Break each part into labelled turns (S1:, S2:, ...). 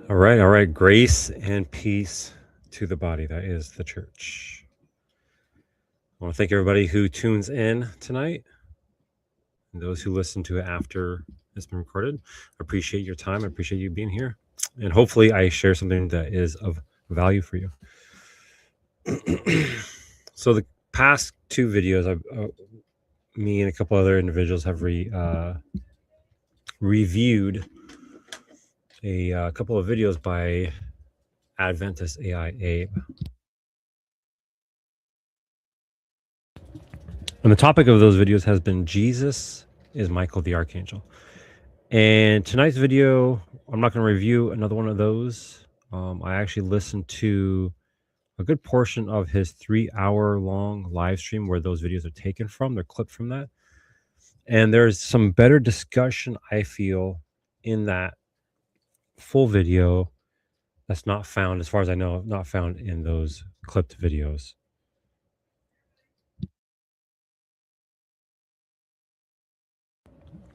S1: All right. Grace and peace to the body that is the church. I want to thank everybody who tunes in tonight and those who listen to it after it's been recorded. I appreciate your time. I appreciate you being here. And hopefully I share something that is of value for you. So the past two videos, me and a couple other individuals have reviewed a couple of videos by Adventist AI Abe. And the topic of those videos has been Jesus is Michael the Archangel. And tonight's video, I'm not going to review another one of those. I actually listened to a good portion of his 3-hour long live stream where those videos are taken from. They're clipped from that. And there's some better discussion, I feel, in that full video that's not found, as far as I know, not found in those clipped videos.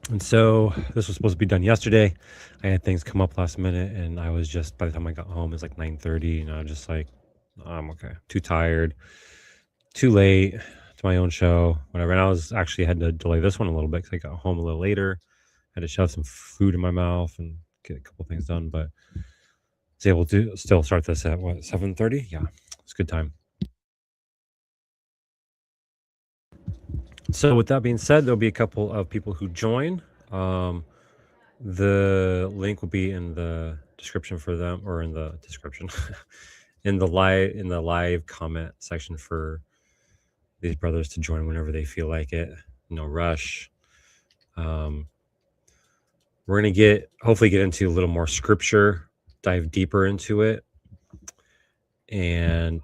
S1: And so this was supposed to be done yesterday. I had things come up last minute, and I was just, by the time I got home, it's like 9:30, and I was just like, I'm okay. Too tired, too late to my own show, whatever. And I was actually had to delay this one a little bit because I got home a little later. Had to shove some food in my mouth and get a couple things done, but I was able to still start this at 7:30. Yeah, it's a good time. So with that being said, there'll be a couple of people who join. The link will be in the description for them, or in the description, in the live comment section for these brothers to join whenever they feel like it. No rush. We're gonna hopefully get into a little more scripture, dive deeper into it, and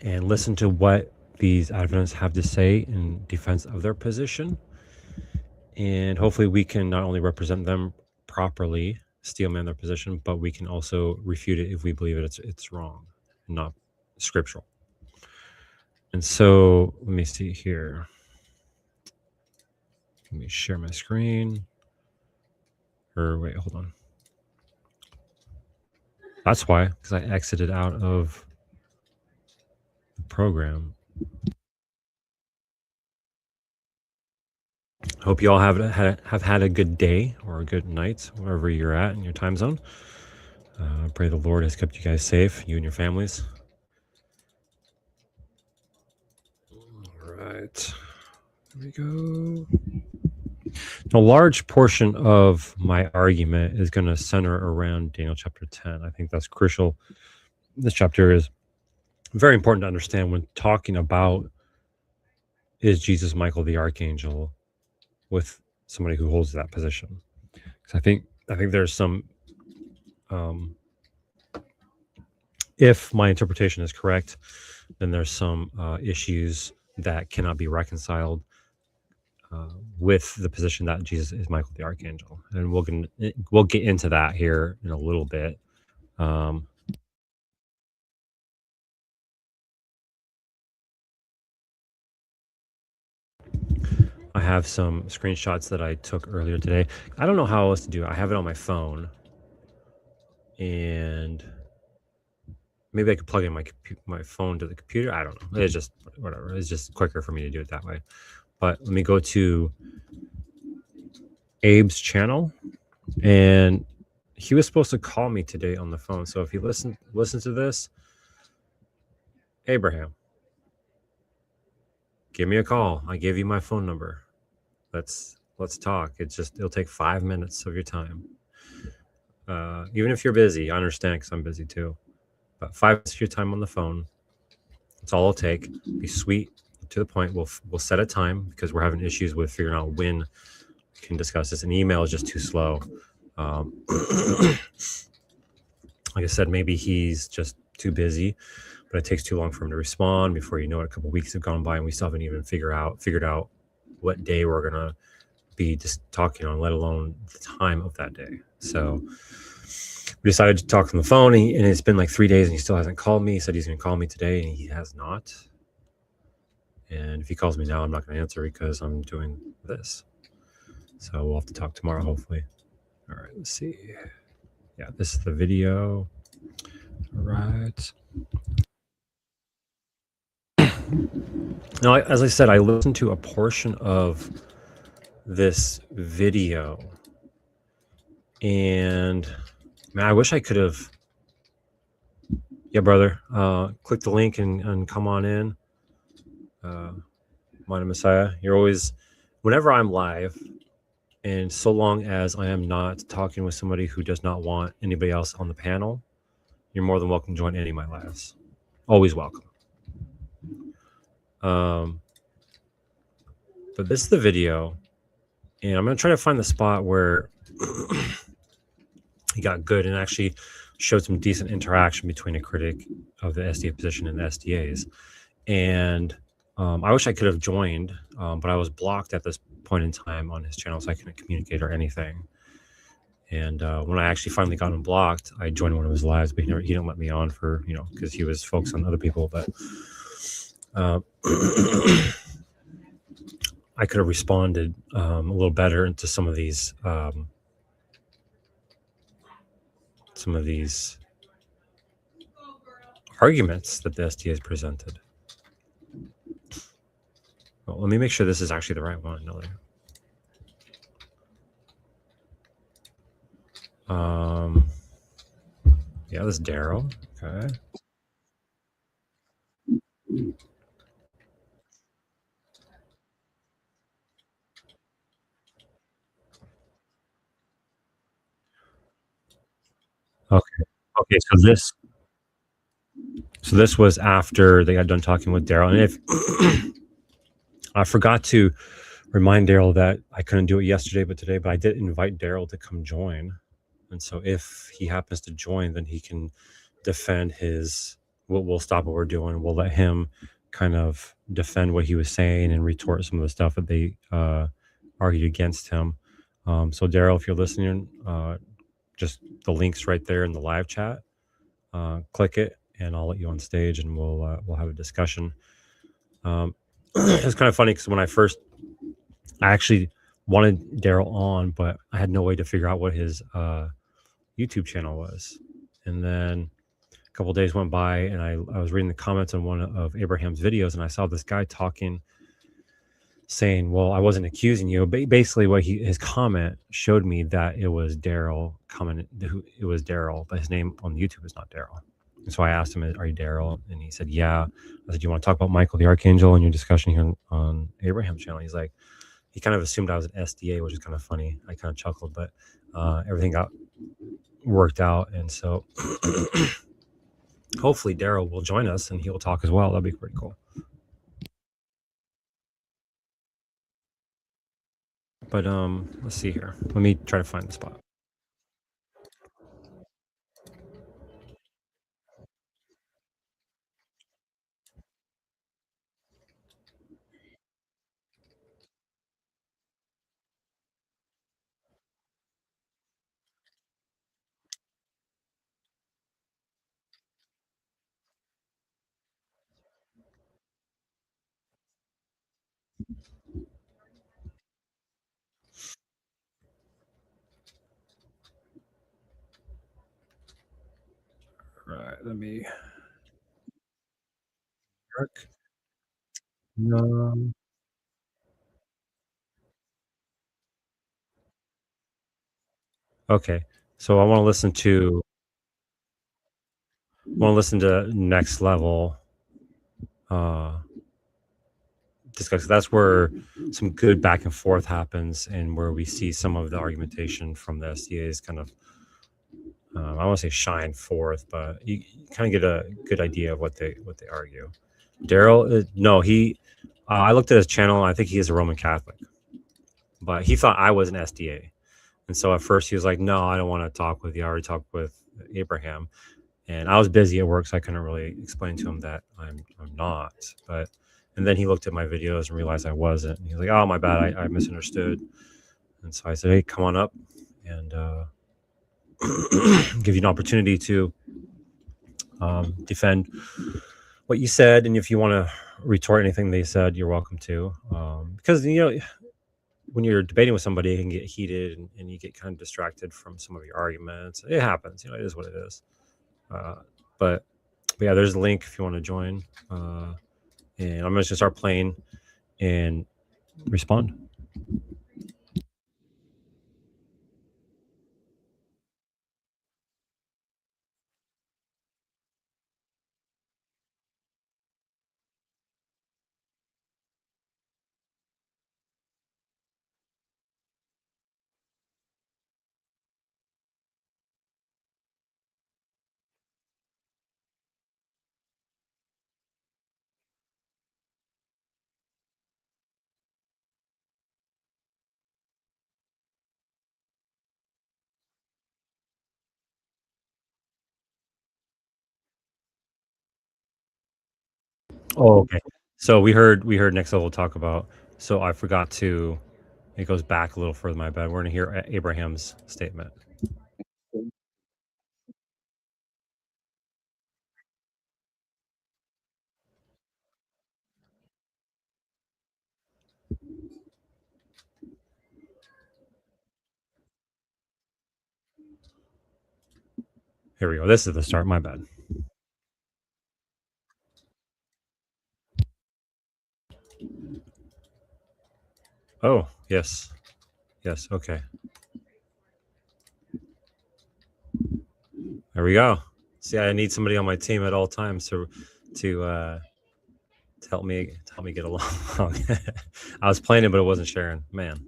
S1: listen to what these Adventists have to say in defense of their position. And hopefully we can not only represent them properly, steelman their position, but we can also refute it if we believe it's wrong and not scriptural. And so let me see here. Let me share my screen. Or wait, hold on. That's why, because I exited out of the program. Hope you all have had a good day or a good night, wherever you're at in your time zone. I pray the Lord has kept you guys safe, you and your families. All right, here we go. A large portion of my argument is going to center around Daniel chapter 10. I think that's crucial. This chapter is very important to understand when talking about, is Jesus Michael the Archangel, with somebody who holds that position. Because I think there's some, if my interpretation is correct, then there's some issues that cannot be reconciled with the position that Jesus is Michael the Archangel, and we'll get into that here in a little bit. I have some screenshots that I took earlier today. I don't know how else to do it. I have it on my phone, and maybe I could plug in my phone to the computer. I don't know. It's just whatever. It's just quicker for me to do it that way. But let me go to Abe's channel, and he was supposed to call me today on the phone. So if he listens to this, Abraham, give me a call. I gave you my phone number. Let's talk. It'll take 5 minutes of your time. Even if you're busy, I understand, because I'm busy too. But 5 minutes of your time on the phone. That's all it'll take. Be sweet, to the point. We'll set a time, because we're having issues with figuring out when we can discuss this. An email is just too slow. Like I said, maybe he's just too busy, but it takes too long for him to respond. Before you know it, a couple of weeks have gone by, and we still haven't even figured out what day we're gonna be just talking on, let alone the time of that day. So we decided to talk on the phone, and it's been like 3 days, and he still hasn't called me. He said he's gonna call me today, and he has not. And if he calls me now, I'm not gonna answer, because I'm doing this. So we'll have to talk tomorrow, hopefully. All right, let's see. Yeah, this is the video. All right. Now, as I said, I listened to a portion of this video, and man, I wish I could have. Yeah, brother. Click the link and come on in. Mind Messiah. You're always, whenever I'm live, and so long as I am not talking with somebody who does not want anybody else on the panel, you're more than welcome to join any of my lives. Always welcome. But this is the video, and I'm going to try to find the spot where he got good and actually showed some decent interaction between a critic of the SDA position and the SDAs. And I wish I could have joined, but I was blocked at this point in time on his channel, so I couldn't communicate or anything. And when I actually finally got him blocked, I joined one of his lives, but he didn't let me on for, because he was focused on other people. But I could have responded a little better into some of these arguments that the SDA has presented. Well, let me make sure this is actually the right one. Yeah, this is Daryl. Okay. Okay. So this was after they got done talking with Daryl, and if I forgot to remind Daryl that I couldn't do it yesterday, but I did invite Daryl to come join, and so if he happens to join, then he can defend his. We'll stop what we're doing. We'll let him kind of defend what he was saying and retort some of the stuff that they argued against him. So Daryl, if you're listening, just the link's right there in the live chat. Click it, and I'll let you on stage, and we'll have a discussion. It's kind of funny because when I actually wanted Daryl on, but I had no way to figure out what his YouTube channel was. And then a couple of days went by, and I was reading the comments on one of Abraham's videos, and I saw this guy talking, saying, well, I wasn't accusing you. But basically what his comment showed me that it was Daryl commenting. It was Daryl, but his name on YouTube is not Daryl. And so I asked him, are you Daryl? And he said, yeah. I said, do you want to talk about Michael the Archangel in your discussion here on Abraham's channel? He's like, he kind of assumed I was an SDA, which is kind of funny. I kind of chuckled, but everything got worked out. And so hopefully Daryl will join us and he will talk as well. That'd be pretty cool. But let's see here. Let me try to find the spot. Right, let me work. No. Okay, so I want to listen to Next Level discuss. That's where some good back and forth happens, and where we see some of the argumentation from the SDAs kind of I want to say shine forth, but you kind of get a good idea of what they argue. Daryl, no, he. I looked at his channel. And I think he is a Roman Catholic, but he thought I was an SDA, and so at first he was like, "No, I don't want to talk with you. I already talked with Abraham," and I was busy at work, so I couldn't really explain to him that I'm not. And then he looked at my videos and realized I wasn't. And he was like, "Oh, my bad. I misunderstood." And so I said, "Hey, come on up, and give you an opportunity to defend what you said, and if you want to retort anything they said, you're welcome to." Because when you're debating with somebody, it can get heated and you get kind of distracted from some of your arguments. It happens, it is what it is. But yeah, there's a link if you want to join. And I'm just gonna start playing and respond. Oh, okay. So we heard next level talk about. So I forgot to. It goes back a little further. My bad. We're gonna hear Abraham's statement. Here we go. This is the start. My bad. Oh yes, yes. Okay. There we go. See, I need somebody on my team at all times to help me get along. I was playing it, but it wasn't sharing. Man.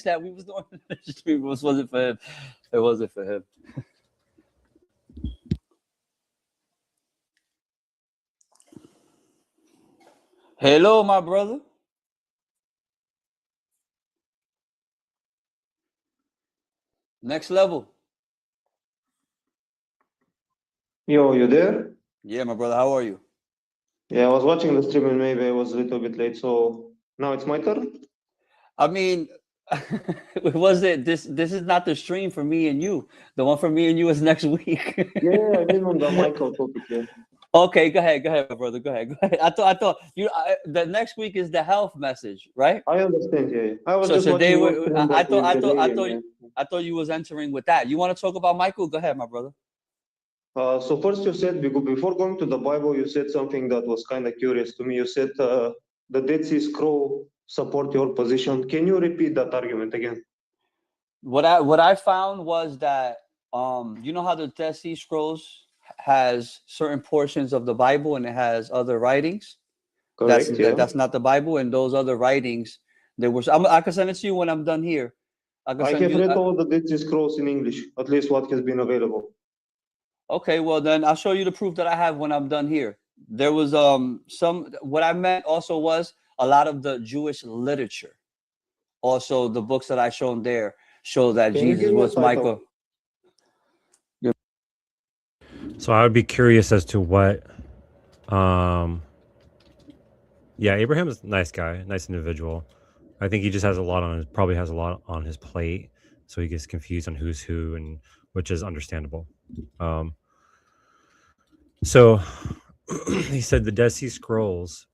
S2: That we was doing the stream wasn't for him. It wasn't for him. Hello, my brother. Next level.
S3: Yo, you there?
S2: Yeah, my brother. How are you?
S3: Yeah, I was watching the stream and maybe I was a little bit late, so now it's my turn.
S2: I mean, was it this is not the stream for me and you. The one for me and you is next week.
S3: Yeah, I mean on the Michael topic. Yeah.
S2: Okay, go ahead, my brother. Go ahead. I thought you. The next week is the health message, right?
S3: I understand. Yeah, I was
S2: So
S3: just
S2: today,
S3: watching your stream, but with the delay,
S2: I thought you was entering with that. You want to talk about Michael? Go ahead, my brother.
S3: So first you said, before going to the Bible, you said something that was kind of curious to me. You said the Dead Sea Scroll support your position. Can you repeat that argument again?
S2: What I found was that you know how the Dead Sea Scrolls has certain portions of the Bible and it has other writings.
S3: Correct.
S2: That's not the Bible, and those other writings there was. I can send it to you when I'm done here.
S3: I have read all the Dead Sea Scrolls in English, at least what has been available.
S2: Okay, well then I'll show you the proof that I have when I'm done here. There was some. What I meant also was a lot of the Jewish literature. Also, the books that I shown there show that Jesus was Michael.
S1: So I would be curious as to what. Yeah, Abraham is a nice guy, nice individual. I think he just has a lot on his plate, so he gets confused on who's who, and which is understandable. So he said the Dead Sea Scrolls,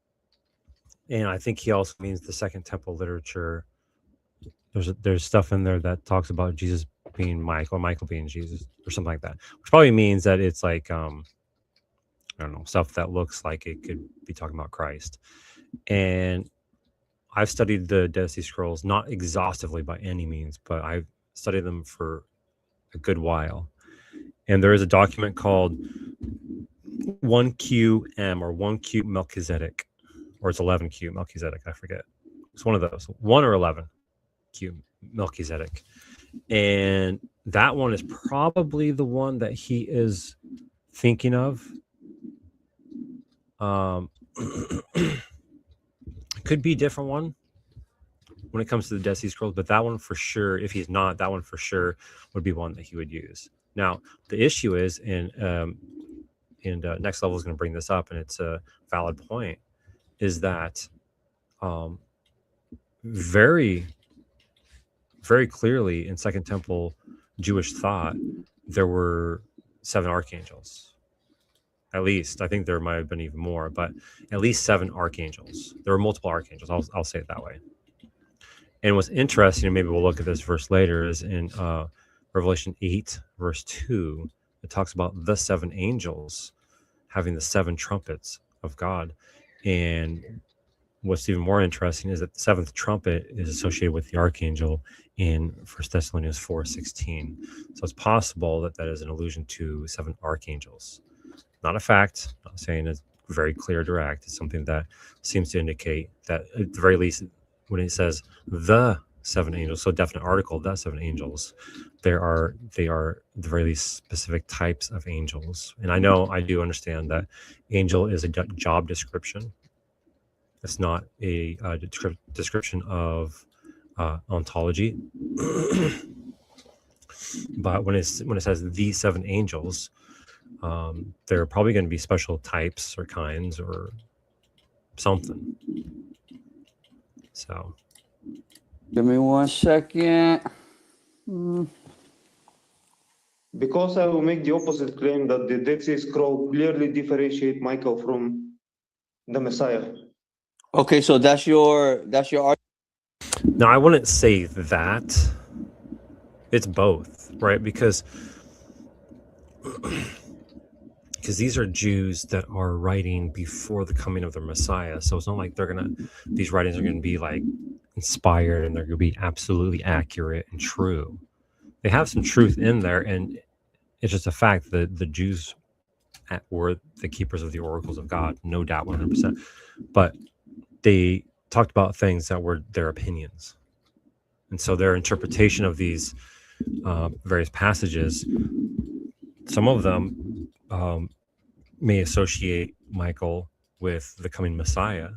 S1: and I think he also means the Second Temple literature. There's stuff in there that talks about Jesus being Michael, Michael being Jesus, or something like that, which probably means that it's like I don't know, stuff that looks like it could be talking about Christ. And I've studied the Dead Sea Scrolls, not exhaustively by any means, but I've studied them for a good while. And there is a document called 1QM or 1Q Melchizedek, or it's 11Q Melchizedek, I forget. It's one of those, 1 or 11Q Melchizedek. And that one is probably the one that he is thinking of. Could be a different one when it comes to the Dead Sea Scrolls, but that one for sure, if he's not, that one for sure would be one that he would use. Now, the issue is, and Next Level is going to bring this up, and it's a valid point, is that very, very clearly in Second Temple Jewish thought, there were 7 archangels. At least. I think there might have been even more, but at least 7 archangels. There were multiple archangels. I'll say it that way. And what's interesting, and maybe we'll look at this verse later, is in Revelation 8, verse 2, it talks about the 7 angels having the 7 trumpets of God. And what's even more interesting is that the 7th trumpet is associated with the archangel in 1 Thessalonians 4:16. So it's possible that that is an allusion to 7 archangels. Not a fact, not saying it's very clear, direct. It's something that seems to indicate that at the very least, when it says the 7 angels, so definite article, the 7 angels, they are at the very least specific types of angels. And I do understand that angel is a job description. It's not a description of ontology. But when it says the 7 angels, there are probably going to be special types or kinds or something. So,
S2: Give me 1 second.
S3: Because I will make the opposite claim that the Dead Sea Scroll clearly differentiate Michael from the Messiah.
S2: Okay, so that's your
S1: now I wouldn't say that. It's both, right? Because these are Jews that are writing before the coming of the Messiah. So it's not like these writings are going to be like inspired and they're going to be absolutely accurate and true. They have some truth in there, and it's just a fact that the Jews were the keepers of the oracles of God, no doubt, 100%. But they talked about things that were their opinions. And so their interpretation of these various passages, some of them may associate Michael with the coming Messiah,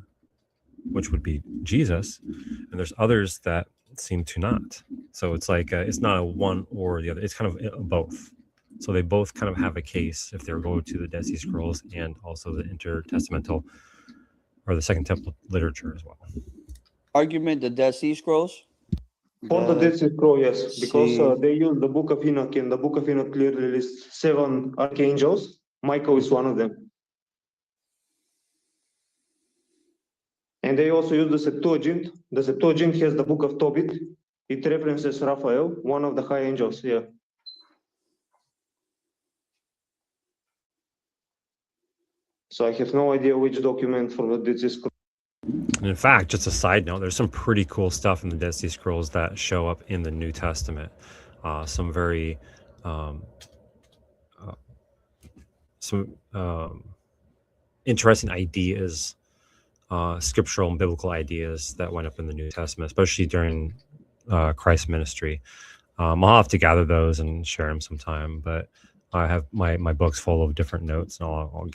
S1: which would be Jesus, and there's others that seem to not. So it's like it's not a one or the other. It's kind of both. So they both kind of have a case if they're going to the Dead Sea Scrolls and also the intertestamental or the Second Temple literature as well.
S2: argument, the Dead Sea Scrolls?
S3: For the Dead Sea Scroll, yes, because
S2: Sea.
S3: they use the Book of Enoch, and the Book of Enoch clearly lists 7 archangels. Michael is one of them. And they also use the Septuagint. The Septuagint has the Book of Tobit. It references Raphael, one of the high angels. Yeah. So I have no idea which document for the Dead Sea Scroll.
S1: And in fact, just a side note, there's some pretty cool stuff in the Dead Sea Scrolls that show up in the New Testament. Some very interesting ideas, scriptural and biblical ideas that went up in the New Testament, especially during Christ's ministry. I'll have to gather those and share them sometime, but I have my books full of different notes, and I'll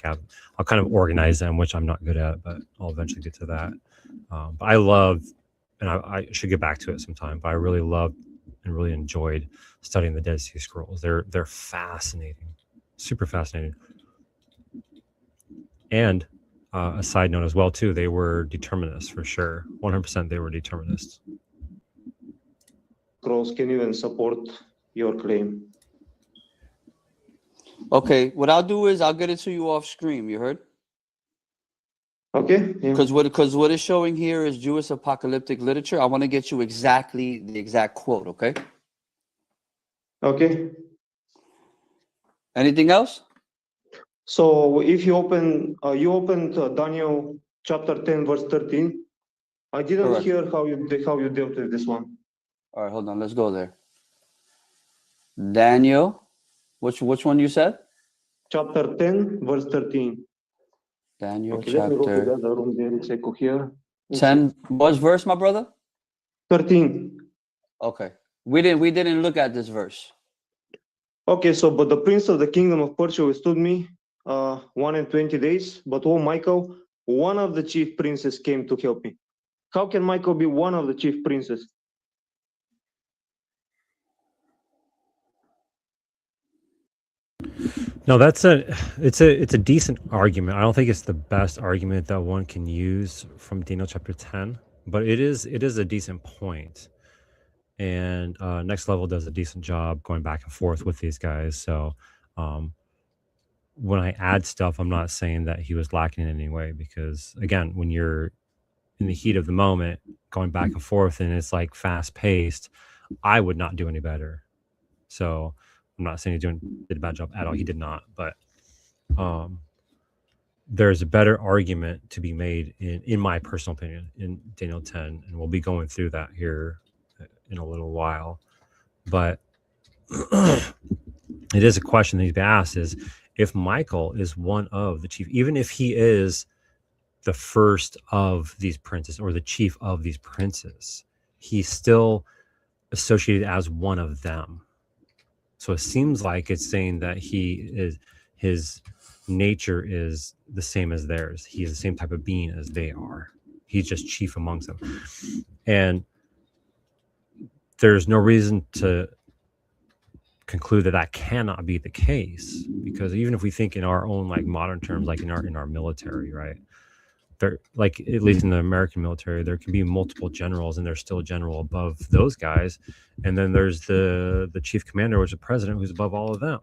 S1: kind of organize them, which I'm not good at, but I'll eventually get to that. But I love, and I should get back to it sometime, but I really loved and really enjoyed studying the Dead Sea Scrolls. They're fascinating, super fascinating. And a side note as well too, they were determinists for sure. 100% they were determinists.
S3: Scrolls can even support your claim.
S2: Okay, what I'll do is I'll get it to you off screen. You heard?
S3: Okay. Yeah.
S2: Because what is showing here is Jewish apocalyptic literature. I want to get you the exact quote. Okay.
S3: Okay.
S2: Anything else?
S3: So if you opened Daniel chapter 10 verse 13. I didn't
S2: Correct.
S3: hear how you dealt with this one.
S2: All right, hold on. Let's go there. Daniel, which one you said?
S3: Chapter 10 verse 13.
S2: Daniel
S3: Okay, let me go to
S2: chapter
S3: the other room there. It's echo here.
S2: 10. What's verse, my brother?
S3: 13.
S2: Okay. We didn't look at this verse.
S3: Okay, so but the prince of the kingdom of Persia withstood me 1 and 20 days. But oh, Michael, one of the chief princes came to help me. How can Michael be one of the chief princes?
S1: No, it's a decent argument. I don't think it's the best argument that one can use from Daniel chapter 10, but it is a decent point. And Next Level does a decent job going back and forth with these guys. So when I add stuff, I'm not saying that he was lacking in any way, because again, when you're in the heat of the moment, going back and forth, and it's like fast paced, I would not do any better. So I'm not saying he did a bad job at all. He did not, but there's a better argument to be made, in my personal opinion, in Daniel 10, and we'll be going through that here in a little while. But it is a question that needs to be asked: is if Michael is one of the chief, even if he is the first of these princes or the chief of these princes, he's still associated as one of them. So it seems like it's saying that his nature is the same as theirs. He's the same type of being as they are. He's just chief amongst them. And there's no reason to conclude that that cannot be the case, because even if we think in our own like modern terms, like in our military, right? There, like at least in the American military, there can be multiple generals, and there's still a general above those guys, and then there's the chief commander, which is the president, who's above all of them.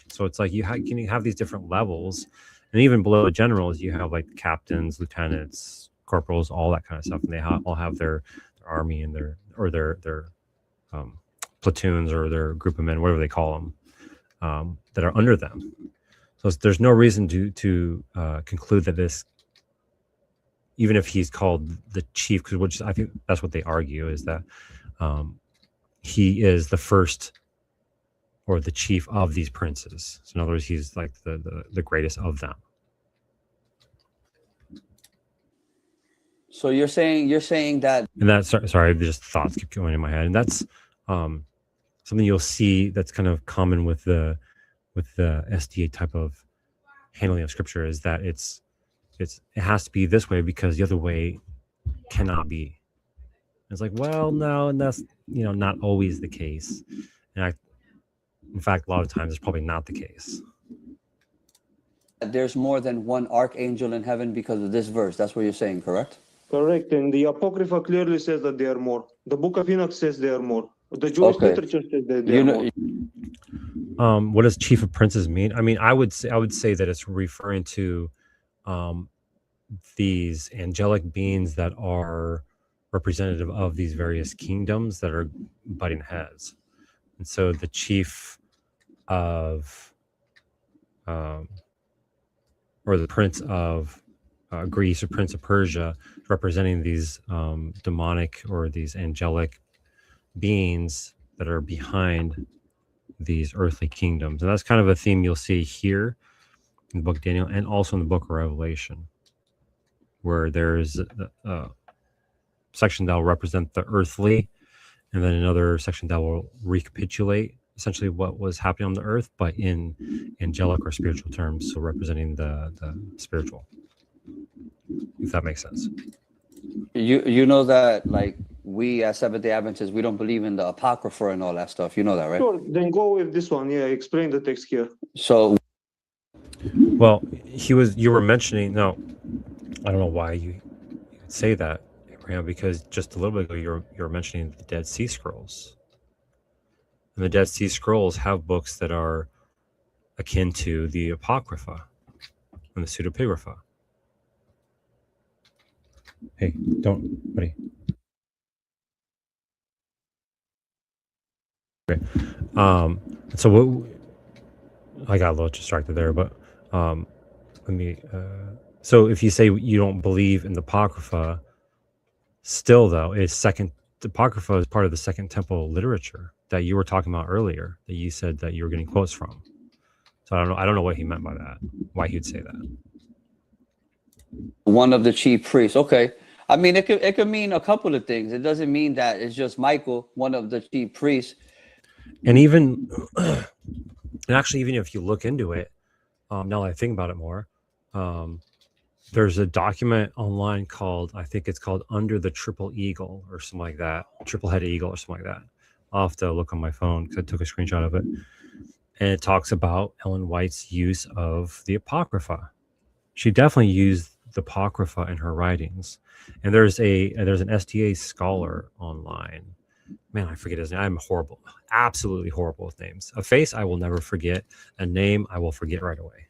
S1: So it's like you have these different levels, and even below the generals, you have like captains, lieutenants, corporals, all that kind of stuff, and they all have their army and their platoons or their group of men, whatever they call them, that are under them. So there's no reason to conclude that this, even if he's called the chief, because which I think that's what they argue, is that he is the first or the chief of these princes. So in other words, he's like the greatest of them.
S2: So you're saying that,
S1: and that's, sorry, just thoughts keep going in my head, and that's something you'll see that's kind of common with the SDA type of handling of scripture, is that it has to be this way because the other way cannot be. It's like, well, no, and that's not always the case. And in fact, a lot of times it's probably not the case.
S2: there's more than one archangel in heaven because of this verse. That's what you're saying, correct?
S3: Correct. And the Apocrypha clearly says that there are more. The Book of Enoch says there are more. The Jewish literature says that there are more.
S1: What does chief of princes mean? I mean, I would say that it's referring to these angelic beings that are representative of these various kingdoms that are butting heads. And so the chief of or the prince of Greece or prince of Persia, representing these demonic or these angelic beings that are behind these earthly kingdoms. And that's kind of a theme you'll see here in the book of Daniel, and also in the book of Revelation, where there's a section that will represent the earthly, and then another section that will recapitulate essentially what was happening on the earth, but in angelic or spiritual terms, so representing the spiritual, if that makes sense.
S2: You know that, like, we as Seventh-day Adventists, we don't believe in the Apocrypha and all that stuff. You know that, right?
S3: Sure, then go with this one. Yeah, explain the text here.
S2: So,
S1: well, you were mentioning, no, I don't know why you would say that, Abraham, because just a little bit ago you were mentioning the Dead Sea Scrolls. And the Dead Sea Scrolls have books that are akin to the Apocrypha and the Pseudepigrapha. Hey, don't, buddy. Okay. So what, I got a little distracted there, but let me. So if you say you don't believe in the Apocrypha, still though, the Apocrypha is part of the Second Temple literature that you were talking about earlier, that you said that you were getting quotes from. So I don't know what he meant by that, why he'd say that.
S2: one of the chief priests. Okay. I mean, it could mean a couple of things. It doesn't mean that it's just Michael, one of the chief priests.
S1: And even, and actually, even if you look into it, now that I think about it more, there's a document online called, I think it's called Under the Triple Eagle or something like that, Triple-Headed Eagle or something like that. I'll have to look on my phone because I took a screenshot of it. And it talks about Ellen White's use of the Apocrypha. She definitely used the Apocrypha in her writings. And there's an SDA scholar online. Man, I forget his name. I'm horrible, absolutely horrible with names. A face I will never forget. A name I will forget right away.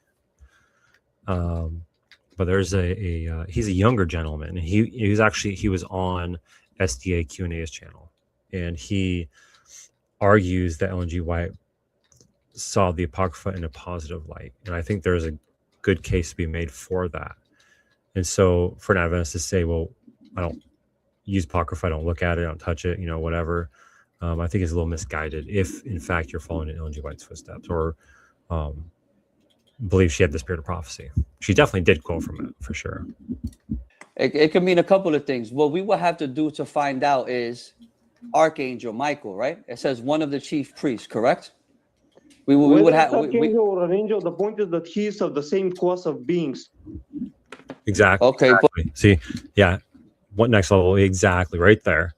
S1: But there's he's a younger gentleman, and he was on SDA Q&A's channel, and he argues that Ellen G. White saw the Apocrypha in a positive light, and I think there's a good case to be made for that. And so for an Adventist to say, well, I don't use Apocrypha, I don't look at it, I don't touch it, whatever, I think is a little misguided if in fact you're following in Ellen G. White's footsteps, or believe she had the spirit of prophecy. She definitely did quote from it, for sure.
S2: It could mean a couple of things. What we will have to do to find out is Archangel Michael, right? It says one of the chief priests, correct? We would have
S3: archangel or an angel. The point is that he is of the same class of beings.
S1: Exactly.
S2: Okay.
S1: Exactly. See, yeah. What next level? Exactly, right there.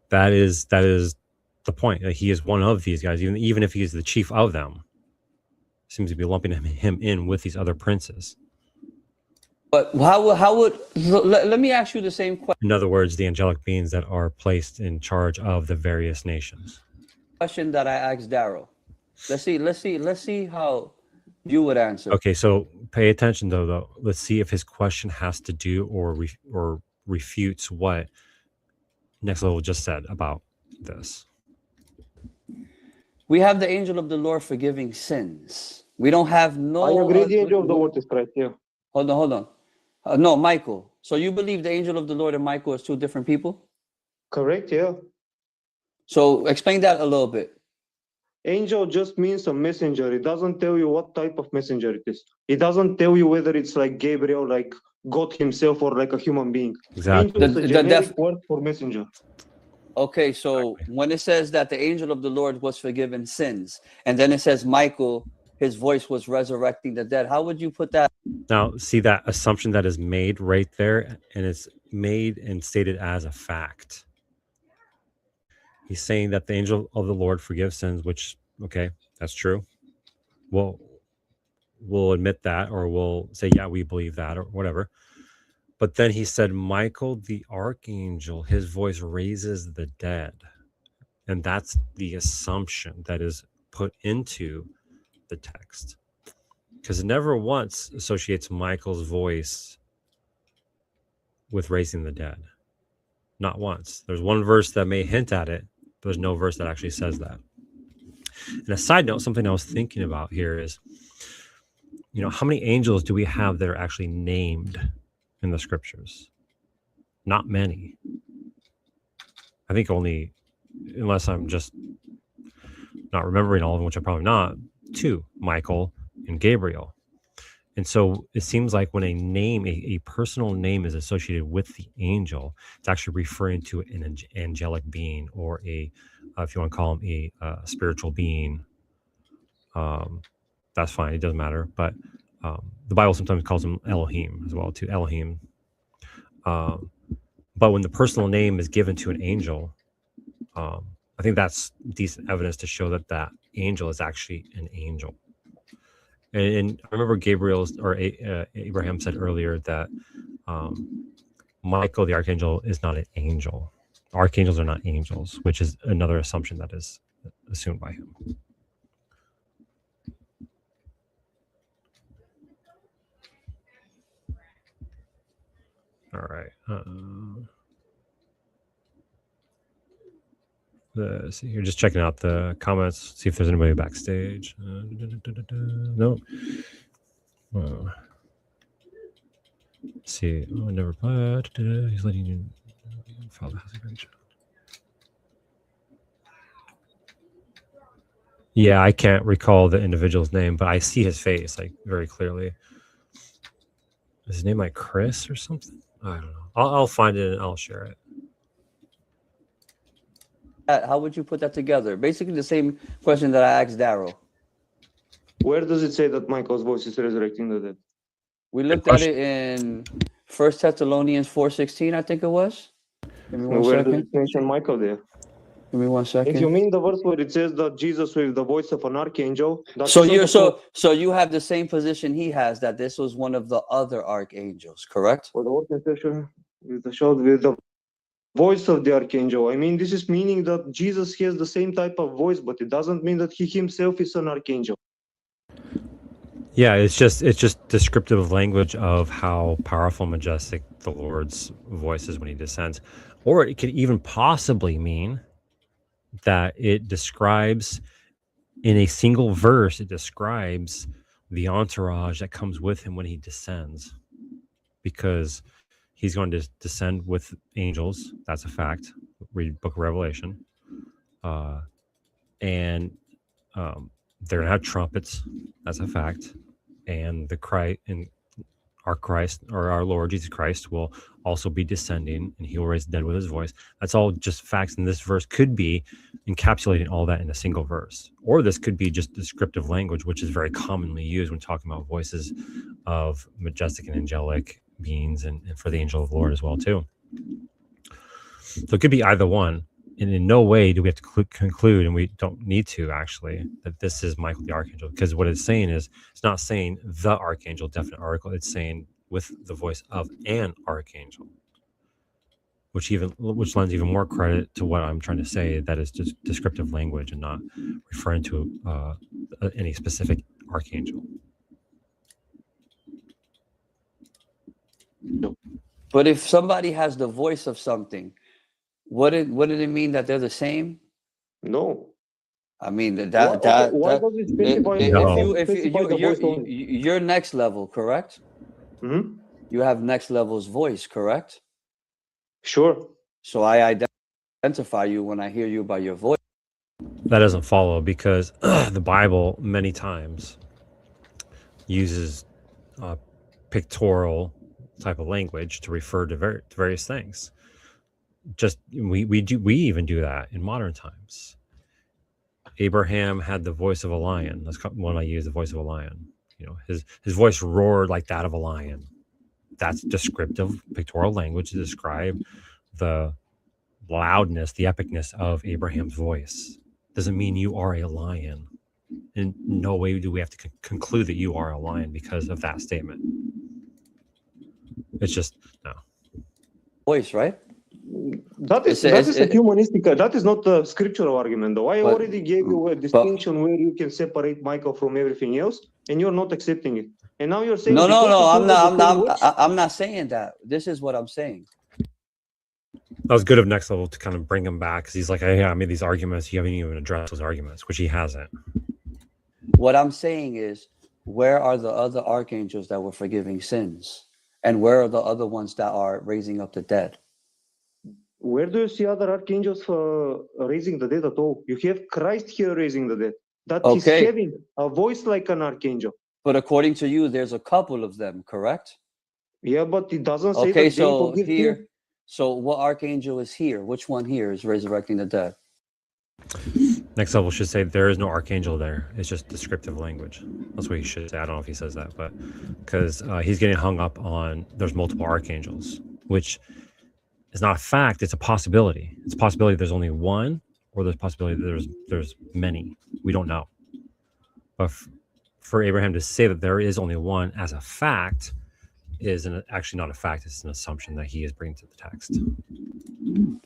S1: That is the point. That he is one of these guys, even if he is the chief of them. Seems to be lumping him in with these other princes.
S2: But how would let me ask you the same
S1: In other words, the angelic beings that are placed in charge of the various nations.
S2: question that I asked Daryl. Let's see how you would answer.
S1: Okay, so pay attention though. Let's see if his question has to do or refutes what Next Level just said about this.
S2: We have the angel of the Lord forgiving sins. We don't have no.
S3: I agree. The angel of the Lord is Christ. Yeah.
S2: Hold on. No, Michael. So you believe the angel of the Lord and Michael is two different people?
S3: Correct. Yeah.
S2: So explain that a little bit.
S3: Angel just means a messenger. It doesn't tell you what type of messenger it is. It doesn't tell you whether it's like Gabriel, like God himself, or like a human being.
S1: Exactly.
S3: Angel is a generic word for messenger.
S2: Okay, so when it says that the angel of the Lord was forgiven sins, and then it says Michael, his voice was resurrecting the dead, how would you put that?
S1: Now, see that assumption that is made right there, and it's made and stated as a fact. He's saying that the angel of the Lord forgives sins, which, okay, that's true. We'll admit that, or we'll say, yeah, we believe that, or whatever. But then he said, Michael, the archangel, his voice raises the dead. And that's the assumption that is put into the text. Because it never once associates Michael's voice with raising the dead. Not once. There's one verse that may hint at it, but there's no verse that actually says that. And a side note, something I was thinking about here is, how many angels do we have that are actually named in the scriptures? Not many. I think only, unless I'm just not remembering all of them, which I'm probably not, 2, Michael and Gabriel. And so it seems like when a name, a personal name is associated with the angel, it's actually referring to an angelic being, or if you want to call him a spiritual being. That's fine. It doesn't matter. But the Bible sometimes calls him Elohim as well, too. Elohim. But when the personal name is given to an angel, I think that's decent evidence to show that that angel is actually an angel. And I remember Abraham said earlier that Michael, the archangel, is not an angel. Archangels are not angels, which is another assumption that is assumed by him. All right. Let's see here. Just checking out the comments, see if there's anybody backstage. No. Oh. Let's see. Oh, I never replied. He's letting you follow the housing range. Yeah, I can't recall the individual's name, but I see his face like very clearly. Is his name like Chris or something? I don't know. I'll find it and I'll share it.
S2: How would you put that together? Basically the same question that I asked Daryl.
S3: Where does it say that Michael's voice is resurrecting the dead?
S2: We looked at it in 1 Thessalonians 4:16, I think it was. Give me one
S3: Where
S2: second.
S3: does it mention Michael there?
S2: Give me 1 second.
S3: If you mean the verse where it says that Jesus with the voice of an archangel, that's
S2: So you have the same position he has, that this was one of the other archangels, correct?
S3: with the voice of the archangel. I mean, this is meaning that Jesus has the same type of voice, but it doesn't mean that he himself is an archangel.
S1: Yeah, it's just descriptive language of how powerful, majestic the Lord's voice is when he descends. Or it could even possibly mean that it describes, in a single verse, it describes the entourage that comes with him when he descends, because he's going to descend with angels. That's a fact. Read Book of Revelation. And they're going to have trumpets. That's a fact. And our Christ, or our Lord Jesus Christ, will also be descending, and he will raise the dead with his voice. That's all just facts. And this verse could be encapsulating all that in a single verse. Or this could be just descriptive language, which is very commonly used when talking about voices of majestic and angelic beings, and for the angel of the Lord as well, too. So it could be either one. And in no way do we have to conclude, and we don't need to actually, that this is Michael the Archangel, because what it's saying is, it's not saying the Archangel, definite article. It's saying with the voice of an Archangel, which lends even more credit to what I'm trying to say, that is just descriptive language and not referring to any specific Archangel.
S2: But if somebody has the voice of something, what did it mean that they're the same?
S3: No.
S2: I mean
S3: Why does it specify?
S2: You're next level, correct?
S3: Mm-hmm.
S2: You have next level's voice, correct?
S3: Sure.
S2: So I identify you when I hear you by your voice.
S1: That doesn't follow, because the Bible many times uses pictorial type of language to refer to various things. Just we even do that in modern times. Abraham had the voice of a lion. That's when I use the voice of a lion. You know, his voice roared like that of a lion. That's descriptive pictorial language to describe the loudness, the epicness of Abraham's voice. Doesn't mean you are a lion. In no way do we have to conclude that you are a lion because of that statement. It's just no.
S2: Voice, right?
S3: That is a humanistic. That is not a scriptural argument, though. I already gave you a distinction where you can separate Michael from everything else, and you're not accepting it. And now you're saying
S2: no. I'm not saying that. This is what I'm saying.
S1: That was good of Next Level to kind of bring him back, because he's like, hey, I made these arguments. You haven't even addressed those arguments, which he hasn't.
S2: What I'm saying is, where are the other archangels that were forgiving sins? And where are the other ones that are raising up the dead?
S3: Where do you see other archangels raising the dead at all? You have Christ here raising the dead. That he's having a voice like an archangel.
S2: But according to you, there's a couple of them, correct?
S3: Yeah, but it doesn't say
S2: that. Okay,
S3: so
S2: here. So what archangel is here? Which one here is resurrecting the dead?
S1: Next Level should say there is no archangel there. It's just descriptive language. That's what he should say. I don't know if he says that, but because he's getting hung up on there's multiple archangels, which is not a fact. It's a possibility. It's a possibility there's only one, or there's a possibility there's many. We don't know. But for Abraham to say that there is only one as a fact is actually not a fact. It's an assumption that he is bringing to the text.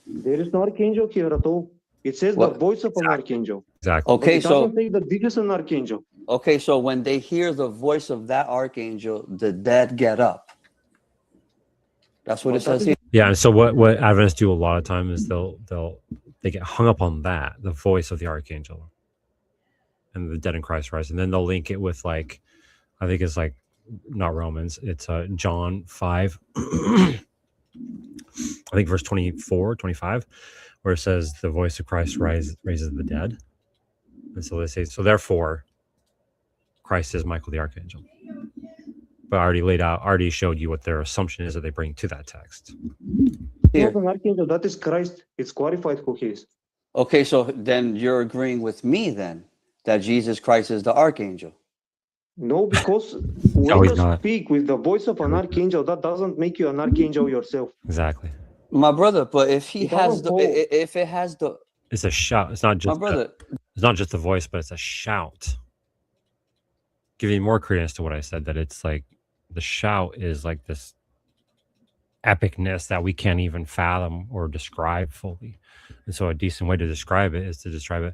S3: There is no archangel here at all. It says the voice of an archangel.
S1: Exactly.
S2: Okay,
S3: it doesn't say that this is an archangel.
S2: Okay, so when they hear the voice of that archangel, the dead get up. That's what it says here.
S1: Yeah, and so what Adventists do a lot of times is they get hung up on that, the voice of the archangel, and the dead in Christ rise, and then they'll link it with, like, I think it's like, not Romans, it's John 5, I think verse 24, 25, where it says the voice of Christ raises the dead. And so they say, so therefore, Christ is Michael the Archangel. But I already showed you what their assumption is that they bring to that text.
S3: Not an archangel, that is Christ. It's clarified who he is.
S2: Okay, so then you're agreeing with me then that Jesus Christ is the archangel.
S3: No, because when you speak with the voice of an archangel, that doesn't make you an archangel yourself.
S1: Exactly.
S2: My brother, but if he has
S1: it's a shout. It's not just
S2: my brother.
S1: It's not just a voice, but it's a shout. Giving more credence to what I said, that it's like the shout is like this epicness that we can't even fathom or describe fully. And so a decent way to describe it is to describe it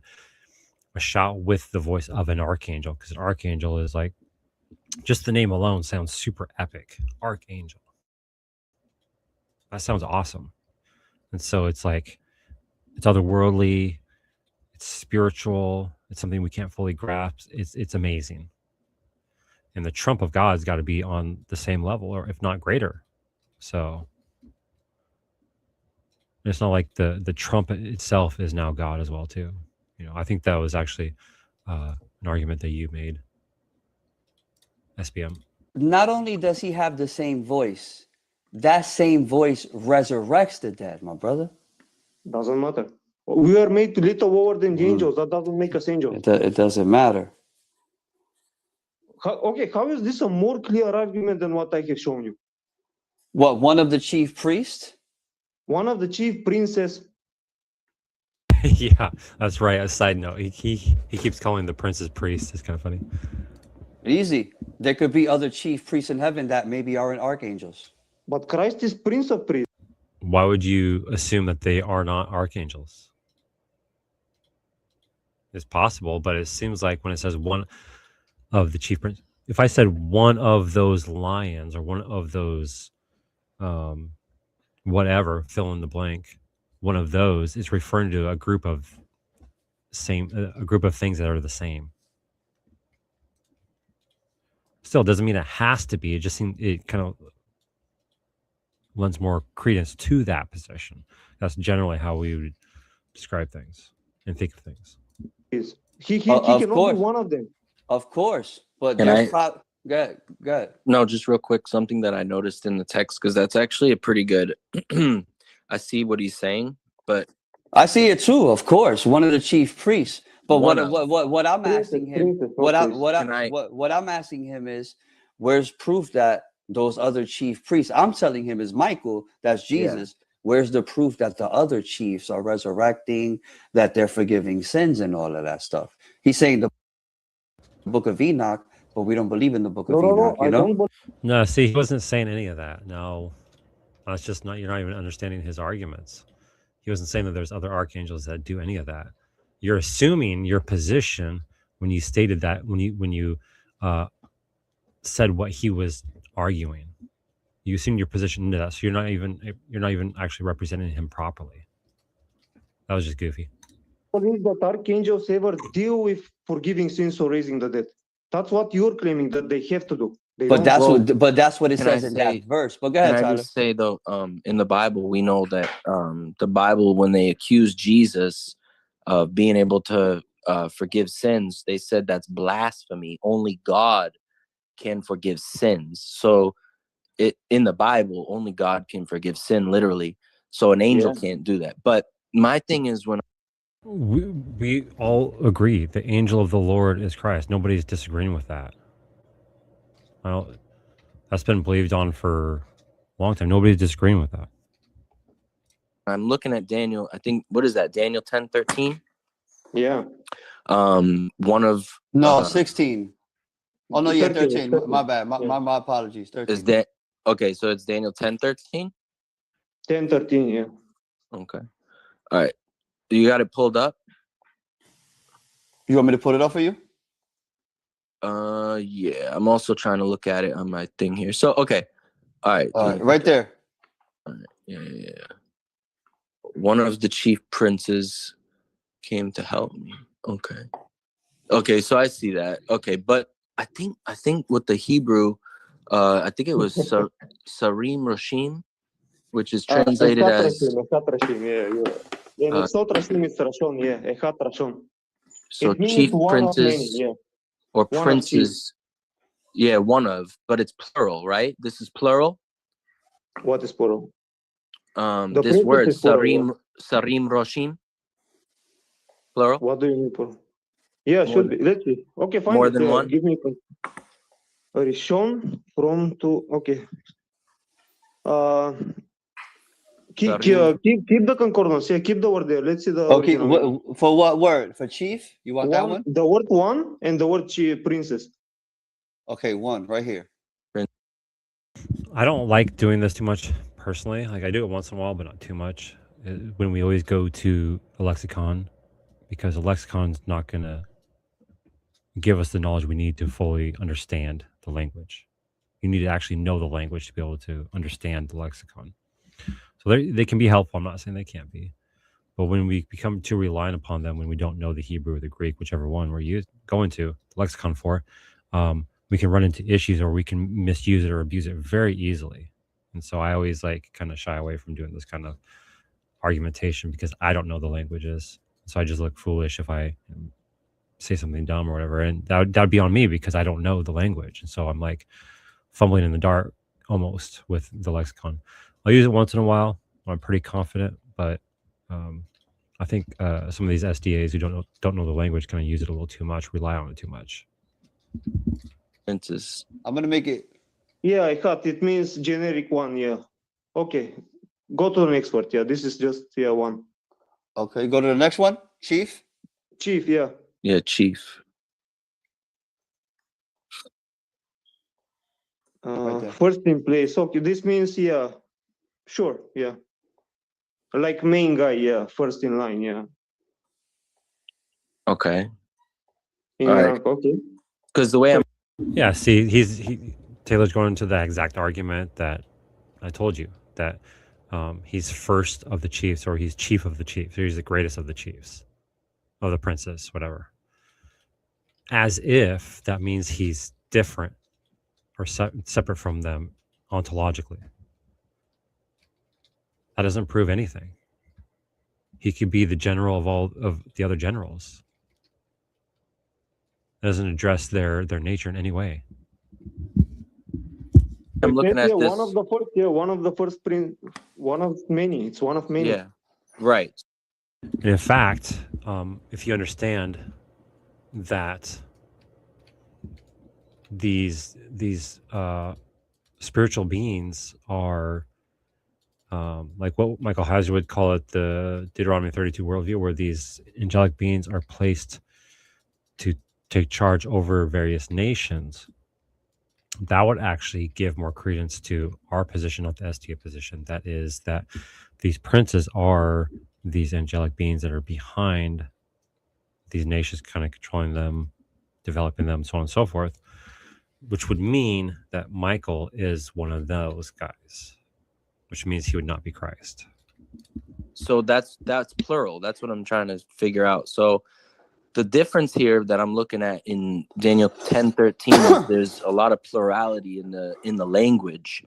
S1: a shout with the voice of an archangel, because an archangel is like Just the name alone sounds super epic. Archangel. That sounds awesome. And so it's like, it's otherworldly, it's spiritual, it's something we can't fully grasp. It's amazing. And the trump of God's got to be on the same level, or if not greater. So it's not like the trumpet itself is now God as well too. You know, I think that was actually an argument that you made, SBM.
S2: Not only does he have the same voice, that same voice resurrects the dead, my brother.
S3: Doesn't matter. We are made little lower than the angels. That doesn't make us angels.
S2: It doesn't matter.
S3: How is this a more clear argument than what I have shown you?
S2: What, one of the chief priests?
S3: One of the chief princes.
S1: Yeah, that's right. A side note, he keeps calling the princes priests. It's kind of funny.
S2: Easy. There could be other chief priests in heaven that maybe aren't archangels.
S3: But Christ is Prince of Priests.
S1: Why would you assume that they are not archangels? It's possible, but it seems like when it says one of the chief princes, if I said one of those lions or one of those whatever, fill in the blank, one of those is referring to a group of things that are the same. Still doesn't mean it has to be. It just seems, it kind of lends more credence to that position. That's generally how we would describe things and think of things.
S3: He cannot be
S2: course.
S3: one of them.
S2: Of course. But
S4: Can
S2: there's
S4: I-
S2: go ahead.
S4: No, just real quick, something that I noticed in the text, because that's actually a pretty good. I see what he's saying, but
S2: I see it too, of course. One of the chief priests. But
S4: One
S2: what I'm asking him, what I'm asking him is, where's proof that those other chief priests? I'm telling him is Michael, that's Jesus. Where's the proof that the other chiefs are resurrecting, that they're forgiving sins and all of that stuff? He's saying the book of Enoch, but we don't believe in the book of Enoch, you know?
S1: No, see, he wasn't saying any of that. No, that's just not, you're not even understanding his arguments. He wasn't saying that there's other archangels that do any of that. You're assuming your position when you stated that, when you said what he was arguing. You assumed your position into that, so you're not even actually representing him properly. That was just goofy.
S3: Believe that archangels ever deal with forgiving sins or raising the dead. That's what you're claiming that they have to do.
S2: But that's what it
S4: Can I
S2: says in
S4: say-
S2: that verse. But go ahead,
S4: can I
S2: Tyler.
S4: just say though, in the Bible, we know that the Bible, when they accused Jesus of being able to forgive sins, they said that's blasphemy. Only God can forgive sins. So in the Bible, only God can forgive sin, literally. So an angel can't do that. But my thing is, when
S1: We all agree the angel of the Lord is Christ. Nobody's disagreeing with that. That's been believed on for a long time. Nobody's disagreeing with that.
S4: I'm looking at Daniel, I think, what is that? Daniel 10:13.
S3: Yeah.
S4: One of
S2: No, 16. Oh no, yeah, 13.
S3: 13.
S2: My bad. My apologies. 13.
S4: is that okay? So it's Daniel 10:13.
S3: 10:13, yeah.
S4: Okay, all right. You got it pulled up?
S2: You want me to put it up for you?
S4: Yeah. I'm also trying to look at it on my thing here. So okay, all right.
S2: Right there.
S4: Yeah. One of the chief princes came to help me. Okay, so I see that. Okay, but I think with the Hebrew, I think it was Sarim Roshim, which is translated as
S3: Echat Rashim, yeah. And Sot Rashim is Rashon, yeah. Echat Rashon.
S4: so
S3: It means
S4: chief
S3: one of many,
S4: princes
S3: yeah.
S4: or
S3: One of
S4: princes. Yeah, one of, but it's plural, right? This is plural.
S3: What is plural? The
S4: This
S3: princes
S4: word
S3: is plural,
S4: Sarim Roshim, plural.
S3: What do you mean plural? Yeah,
S4: More
S3: should be. Let's see. Okay, fine.
S4: more than one?
S3: Give me Rishon from to. Okay. Keep the concordance. Yeah, keep the word there. Let's see the
S2: Okay.
S3: original.
S2: For what word? For chief? You want that one?
S3: The word one and the word princess.
S2: Okay, one right here.
S1: I don't like doing this too much personally. Like I do it once in a while, but not too much. When we always go to a lexicon, because a lexicon's not gonna give us the knowledge we need to fully understand the language. You need to actually know the language to be able to understand the lexicon. So they can be helpful. I'm not saying they can't be. But when we become too reliant upon them, when we don't know the Hebrew or the Greek, whichever one we're going to the lexicon for, we can run into issues, or we can misuse it or abuse it very easily. And so I always like kind of shy away from doing this kind of argumentation because I don't know the languages. So I just look foolish if I say something dumb or whatever. And that'd be on me because I don't know the language. And so I'm like fumbling in the dark almost with the lexicon. I'll use it once in a while when I'm pretty confident, but I think some of these SDAs who don't know the language kind of use it a little too much, rely on it too much.
S4: Princes.
S2: I'm gonna make it.
S3: Yeah, I got it. Means generic one. Yeah. Okay. Go to the next word. Yeah, this is just one.
S2: Okay, go to the next one, Chief.
S3: Chief. Yeah.
S4: Yeah, chief.
S2: Right there.
S3: First in place. Okay, this means sure. Yeah. Like main guy. Yeah. First in line. Yeah.
S4: Okay.
S3: In
S4: All right.
S3: rank. Okay.
S4: Because the way I'm
S1: Yeah, see, Taylor's going into the exact argument that I told you, that he's first of the chiefs, or he's chief of the chiefs, or he's the greatest of the chiefs, of the princes, whatever. As if that means he's different or separate from them ontologically. That doesn't prove anything. He could be the general of all of the other generals. It doesn't address their nature in any way.
S4: I'm looking at this.
S3: One of the first prince. One of many. It's one of many.
S4: Yeah. Right.
S1: And in fact, if you understand that these spiritual beings are like what Michael Heiser would call it, the Deuteronomy 32 worldview, where these angelic beings are placed to take charge over various nations, that would actually give more credence to our position, not the SDA position. That is that these princes are these angelic beings that are behind these nations, kind of controlling them, developing them, so on and so forth, which would mean that Michael is one of those guys, which means he would not be Christ.
S4: So that's plural. That's what I'm trying to figure out. So the difference here that I'm looking at in Daniel 10:13 is there's a lot of plurality in the language.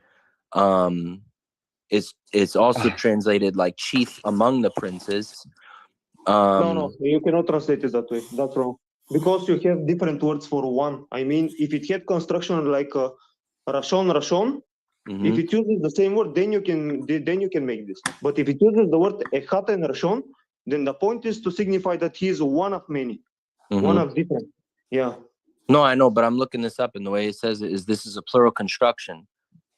S4: It's also translated like chief among the princes.
S3: No, you cannot translate it that way. That's wrong. Because you have different words for one. I mean, if it had construction like Rashon, if it uses the same word, then you can make this. But if it uses the word Echad and Rashon, then the point is to signify that he is one of many, one of different. Yeah.
S4: No, I know, but I'm looking this up, and the way it says it is this is a plural construction.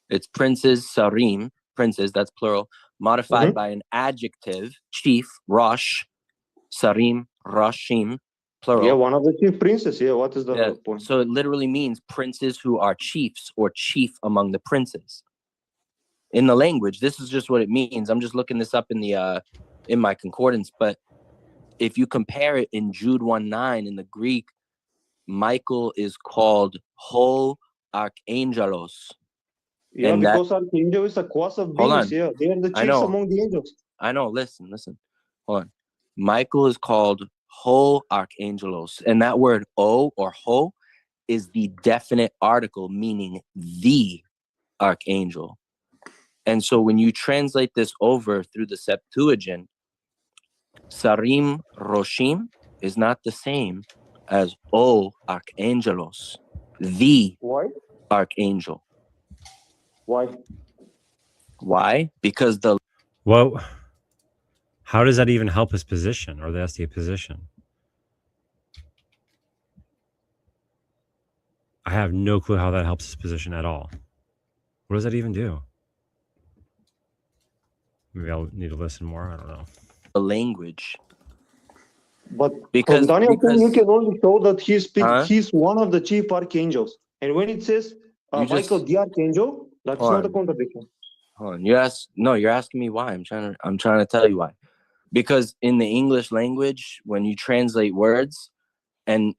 S4: It's princes, sarim, princes, that's plural, modified by an adjective, chief, rosh, sarim, roshim, plural.
S3: Yeah, one of the chief princes. Yeah, what is the point?
S4: So it literally means princes who are chiefs, or chief among the princes. In the language, this is just what it means. I'm just looking this up in my concordance, but if you compare it in Jude 1:9 in the Greek, Michael is called ho archangelos.
S3: Yeah,
S4: and
S3: because archangel is a class of beings. Yeah, they are the chiefs among the angels.
S4: I know. Listen. Hold on. Michael is called ho archangelos, and that word o or ho is the definite article meaning the archangel. And so when you translate this over through the Septuagint, sarim roshim is not the same as o archangelos, the archangel. Why? Because
S1: how does that even help his position, or the SDA position? I have no clue how that helps his position at all. What does that even do? Maybe I'll need to listen more. I don't know.
S4: The language.
S3: But
S4: because
S3: Daniel, you can only show that he's one of the chief archangels. And when it says Michael the archangel, that's not a contradiction.
S4: Hold on. You're asking me why. I'm trying to tell you why. Because in the English language, when you translate words, and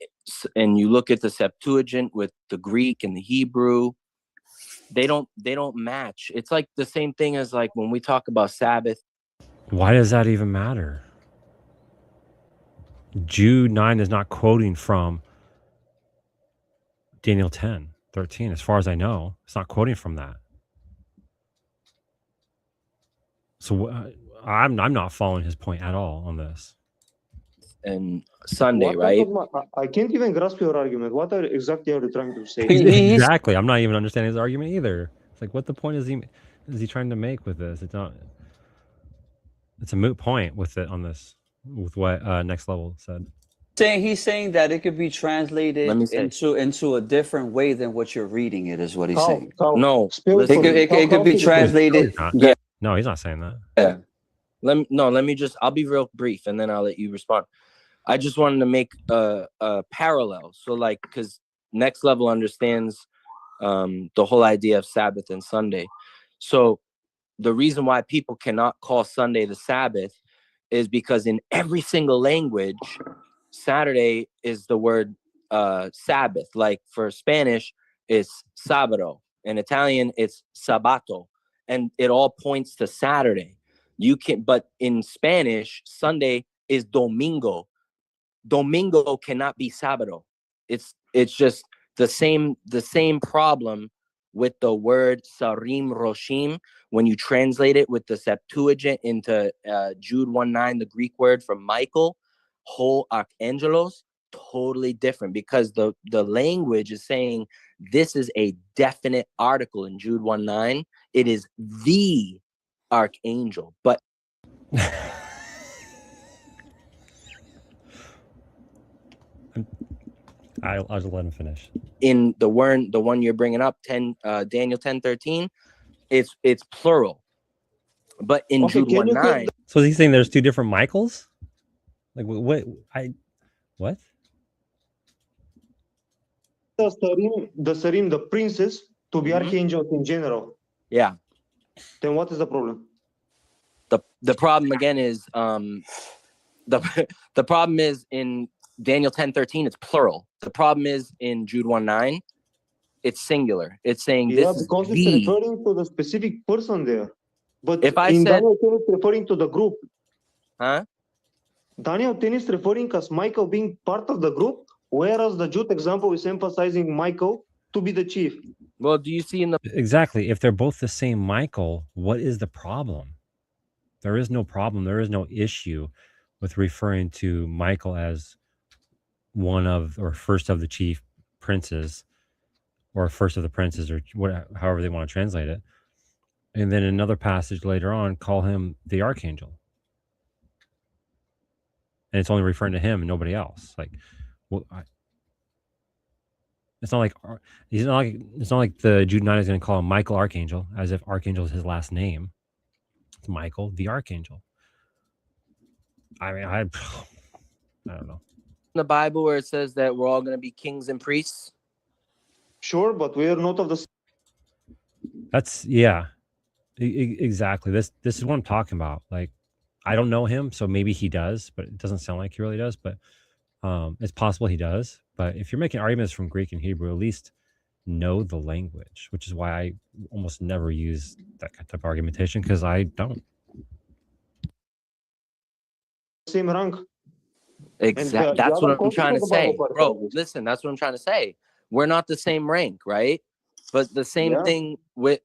S4: and you look at the Septuagint with the Greek and the Hebrew, they don't match. It's like the same thing as like when we talk about Sabbath.
S1: Why does that even matter? Jude 9 is not quoting from Daniel 10:13, as far as I know. It's not quoting from that. So I'm not following his point at all on this.
S4: And Sunday,
S3: What
S4: right?
S3: I can't even grasp your argument. What exactly are you trying to say?
S1: Exactly. I'm not even understanding his argument either. It's like, what the point is he trying to make with this? It's not. It's a moot point with it on this, with what Next Level said.
S2: He's saying that it could be translated
S4: Let me say.
S2: into a different way than what you're reading it, is what he's saying.
S4: No,
S3: Spell
S4: listen.
S3: for me.
S2: It could
S3: How
S2: be
S3: is it?
S2: translated.
S1: No,
S2: Yeah.
S1: No, he's not saying that.
S4: Yeah. Let me just, I'll be real brief and then I'll let you respond. I just wanted to make a parallel. So like, because Next Level understands the whole idea of Sabbath and Sunday. So the reason why people cannot call Sunday the Sabbath is because in every single language, Saturday is the word Sabbath. Like for Spanish, it's sábado. In Italian, it's sabato. And it all points to Saturday. But in Spanish, Sunday is domingo. Domingo cannot be sábado. It's just the same problem with the word sarim roshim. When you translate it with the Septuagint into Jude 1:9, the Greek word for Michael, whole archangelos, totally different, because the language is saying this is a definite article in Jude 1:9. It is the archangel, but
S1: I'll just let him finish.
S4: in the one you're bringing up, Daniel 10:13, it's plural. But in
S3: Okay,
S4: Jude
S3: can you
S4: 1:9,
S1: So is he saying there's two different Michaels? Like what? What?
S3: The Sarim, the princes, to be
S4: Mhm.
S3: archangels in general.
S4: yeah.
S3: Then what is the problem?
S4: The problem again is the problem is in Daniel 10:13, it's plural. The problem is in Jude 1:9, it's singular. It's saying
S3: Yeah,
S4: this is
S3: because it's
S4: the.
S3: referring to the specific person there. But
S4: If I
S3: in
S4: said,
S3: Daniel 10, it's referring to the group.
S4: huh?
S3: Daniel 10 is referring as Michael being part of the group, whereas the Jude example is emphasizing Michael to be the chief.
S4: Well, do you see in the
S1: Exactly. If they're both the same Michael, what is the problem? There is no problem. There is no issue with referring to Michael as one of or first of the chief princes, or first of the princes, or however they want to translate it. And then another passage later on, call him the archangel. And it's only referring to him and nobody else. Like, well, it's not like the Jude 9 is going to call him Michael Archangel, as if Archangel is his last name. It's Michael the Archangel. I mean, I don't know.
S4: in the Bible where it says that we're all going to be kings and priests?
S3: Sure, but we are not of the
S1: That's exactly. This is what I'm talking about. Like, I don't know him, so maybe he does, but it doesn't sound like he really does. But it's possible he does. But if you're making arguments from Greek and Hebrew, at least know the language, which is why I almost never use that type of argumentation, because I don't.
S3: same rank.
S4: Exactly. That's what I'm trying to say, bro. Listen, that's what I'm trying to say. We're not the same rank, right? But the same thing with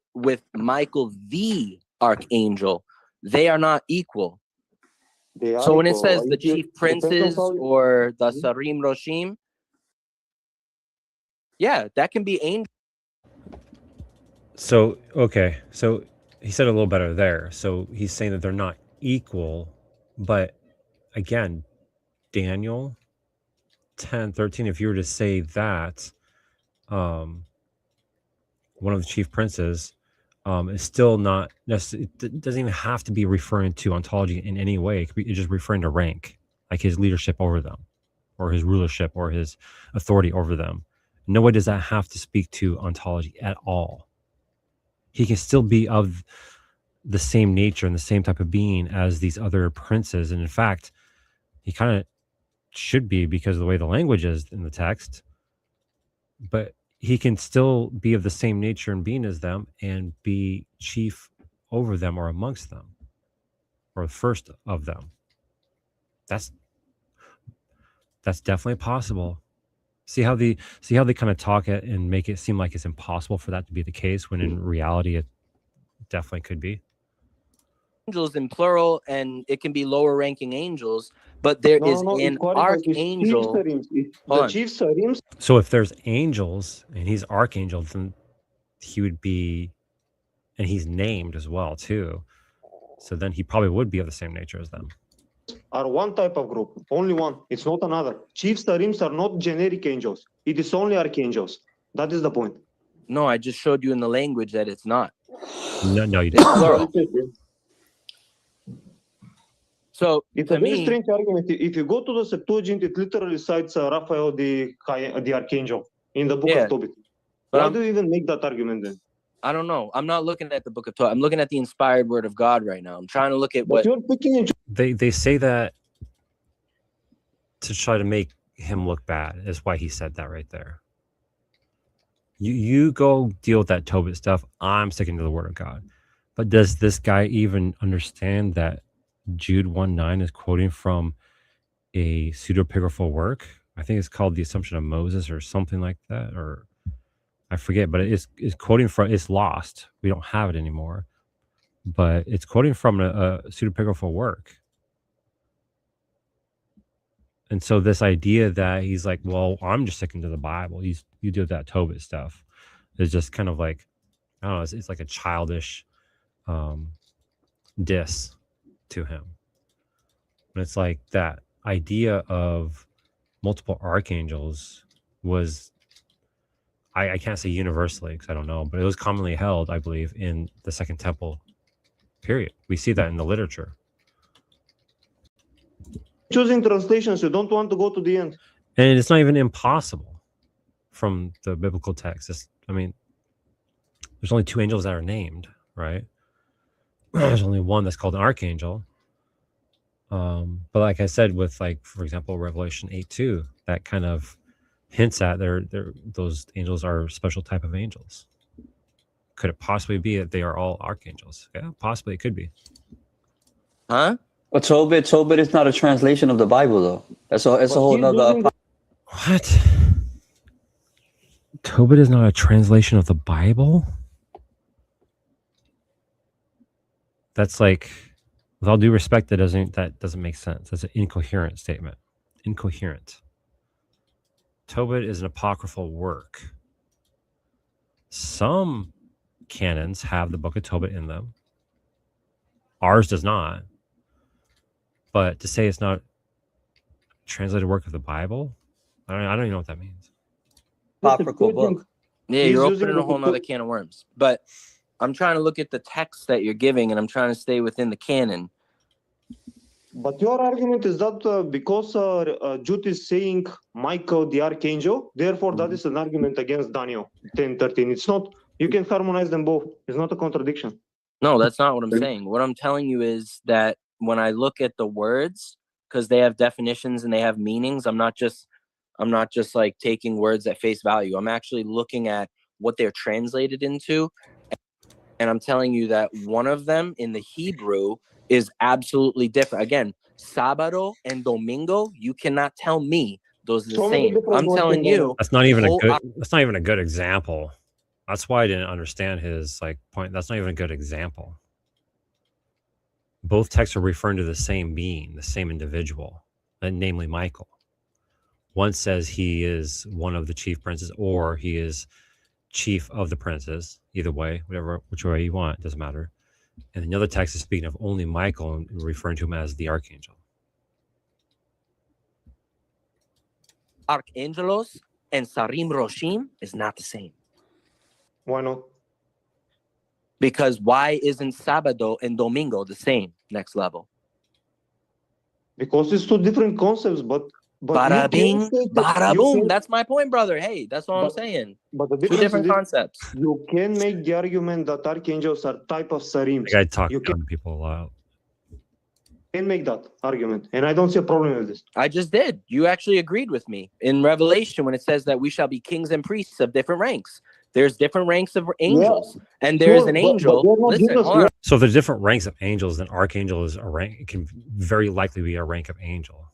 S4: Michael the archangel. They are not equal. So when it says the chief princes or the Sarim Roshim, yeah, that can be angel.
S1: So okay, so he said a little better there. So he's saying that they're not equal, but again, Daniel 10:13, if you were to say that one of the chief princes is still not necessarily, it doesn't even have to be referring to ontology in any way. It could be just referring to rank, like his leadership over them, or his rulership, or his authority over them. No way does that have to speak to ontology at all. He can still be of the same nature and the same type of being as these other princes. And in fact, he kind of should be because of the way the language is in the text. But he can still be of the same nature and being as them and be chief over them or amongst them or the first of them. That's definitely possible. See how they kind of talk it and make it seem like it's impossible for that to be the case when in reality it definitely could be.
S4: Angels in plural, and it can be lower ranking angels, but there is an archangel.
S3: The chief Sarims.
S1: So if there's angels and he's archangel, then he would be, and he's named as well too. So then he probably would be of the same nature as them.
S3: Are one type of group, only one. It's not another. Chief Sarims are not generic angels. It is only archangels. That is the point.
S4: No, I just showed you in the language that it's not.
S1: No, you
S4: It's
S1: didn't.
S4: plural. So
S3: It's
S4: to
S3: a very
S4: me,
S3: strange argument. If you go to the Septuagint, it literally cites Raphael the archangel in the book
S4: Yeah.
S3: of Tobit.
S4: But
S3: Why do you even make that argument then?
S4: I don't know. I'm not looking at the book of Torah. I'm looking at the inspired word of God right now. I'm trying to look at
S3: But
S4: what
S3: you're picking and
S1: They say that to try to make him look bad is why he said that right there. You go deal with that Tobit stuff. I'm sticking to the word of God. But does this guy even understand that Jude 1:9 is quoting from a pseudepigraphal work? I think it's called The Assumption of Moses or something like that, or I forget, but it's quoting from, it's lost. We don't have it anymore. But it's quoting from a pseudepigraphal work. And so this idea that he's like, well, I'm just sticking to the Bible. You do that Tobit stuff. It's just kind of like, I don't know, it's like a childish diss to him. And it's like that idea of multiple archangels was, I can't say universally because I don't know, but it was commonly held, I believe, in the Second Temple period. We see that in the literature.
S3: choosing translations. You don't want to go to the end.
S1: And it's not even impossible from the biblical text. There's only two angels that are named, right? There's only one that's called an archangel. But like I said, with like, for example, Revelation 8:2, that kind of hints at those angels are a special type of angels. Could it possibly be that they are all archangels? Yeah, possibly it could be.
S4: huh?
S2: But Tobit is not a translation of the Bible, though. That's a
S3: But
S2: whole
S3: he's
S2: nother.
S3: using
S1: What? Tobit is not a translation of the Bible? That's like, with all due respect, that doesn't make sense. That's an incoherent statement. Incoherent. Tobit is an apocryphal work. Some canons have the book of Tobit in them. Ours does not. But to say it's not a translated work of the Bible, I don't even know what that means.
S2: Apocryphal book.
S4: Yeah,
S3: He's
S4: you're
S3: using
S4: opening a
S3: the
S4: whole nother
S3: Septu-
S4: can of worms. But I'm trying to look at the text that you're giving, and I'm trying to stay within the canon.
S3: But your argument is that because Jude is saying Michael the archangel, therefore that is an argument against Daniel 10:13. It's not. You can harmonize them both. It's not a contradiction.
S4: No, that's not what I'm saying. What I'm telling you is that when I look at the words, because they have definitions and they have meanings, I'm not just like taking words at face value. I'm actually looking at what they're translated into. And I'm telling you that one of them in the Hebrew is absolutely different. Again, Sábado and Domingo, you cannot tell me those are the
S3: So many
S4: same.
S3: different
S4: I'm
S3: words
S4: telling
S3: in
S4: you,
S1: That's not even
S4: whole-
S1: that's not even a good example. That's why I didn't understand his point. That's not even a good example. Both texts are referring to the same being, the same individual, namely Michael. One says he is one of the chief princes, or he is chief of the princes. Either way, which way you want, it doesn't matter. And another text is speaking of only Michael and referring to him as the archangel.
S4: Archangelos and Sarim Roshim is not the same.
S3: Why not?
S4: Because why isn't Sábado and Domingo the same? Next level.
S3: Because it's two different concepts, but
S4: Bada
S3: you
S4: bing,
S3: can say
S4: bada
S3: you
S4: boom.
S3: can-
S4: That's my point, brother. Hey, that's all I'm
S3: But-
S4: saying.
S3: But the
S4: Two
S3: difference
S4: different
S3: is
S4: concepts.
S3: you can make the argument that archangels are type of Sarims.
S1: Like I talk
S3: You can-
S1: to people a lot.
S3: and make that argument, and I don't see a problem with this.
S4: I just did. You actually agreed with me in Revelation when it says that we shall be kings and priests of different ranks. There's different ranks of angels, and there's
S3: Sure,
S4: an
S3: but
S4: angel.
S3: they're not
S4: Listen,
S3: Jesus.
S4: hold on.
S1: So if there's different ranks of angels, then archangel is a rank. It can very likely be a rank of angel.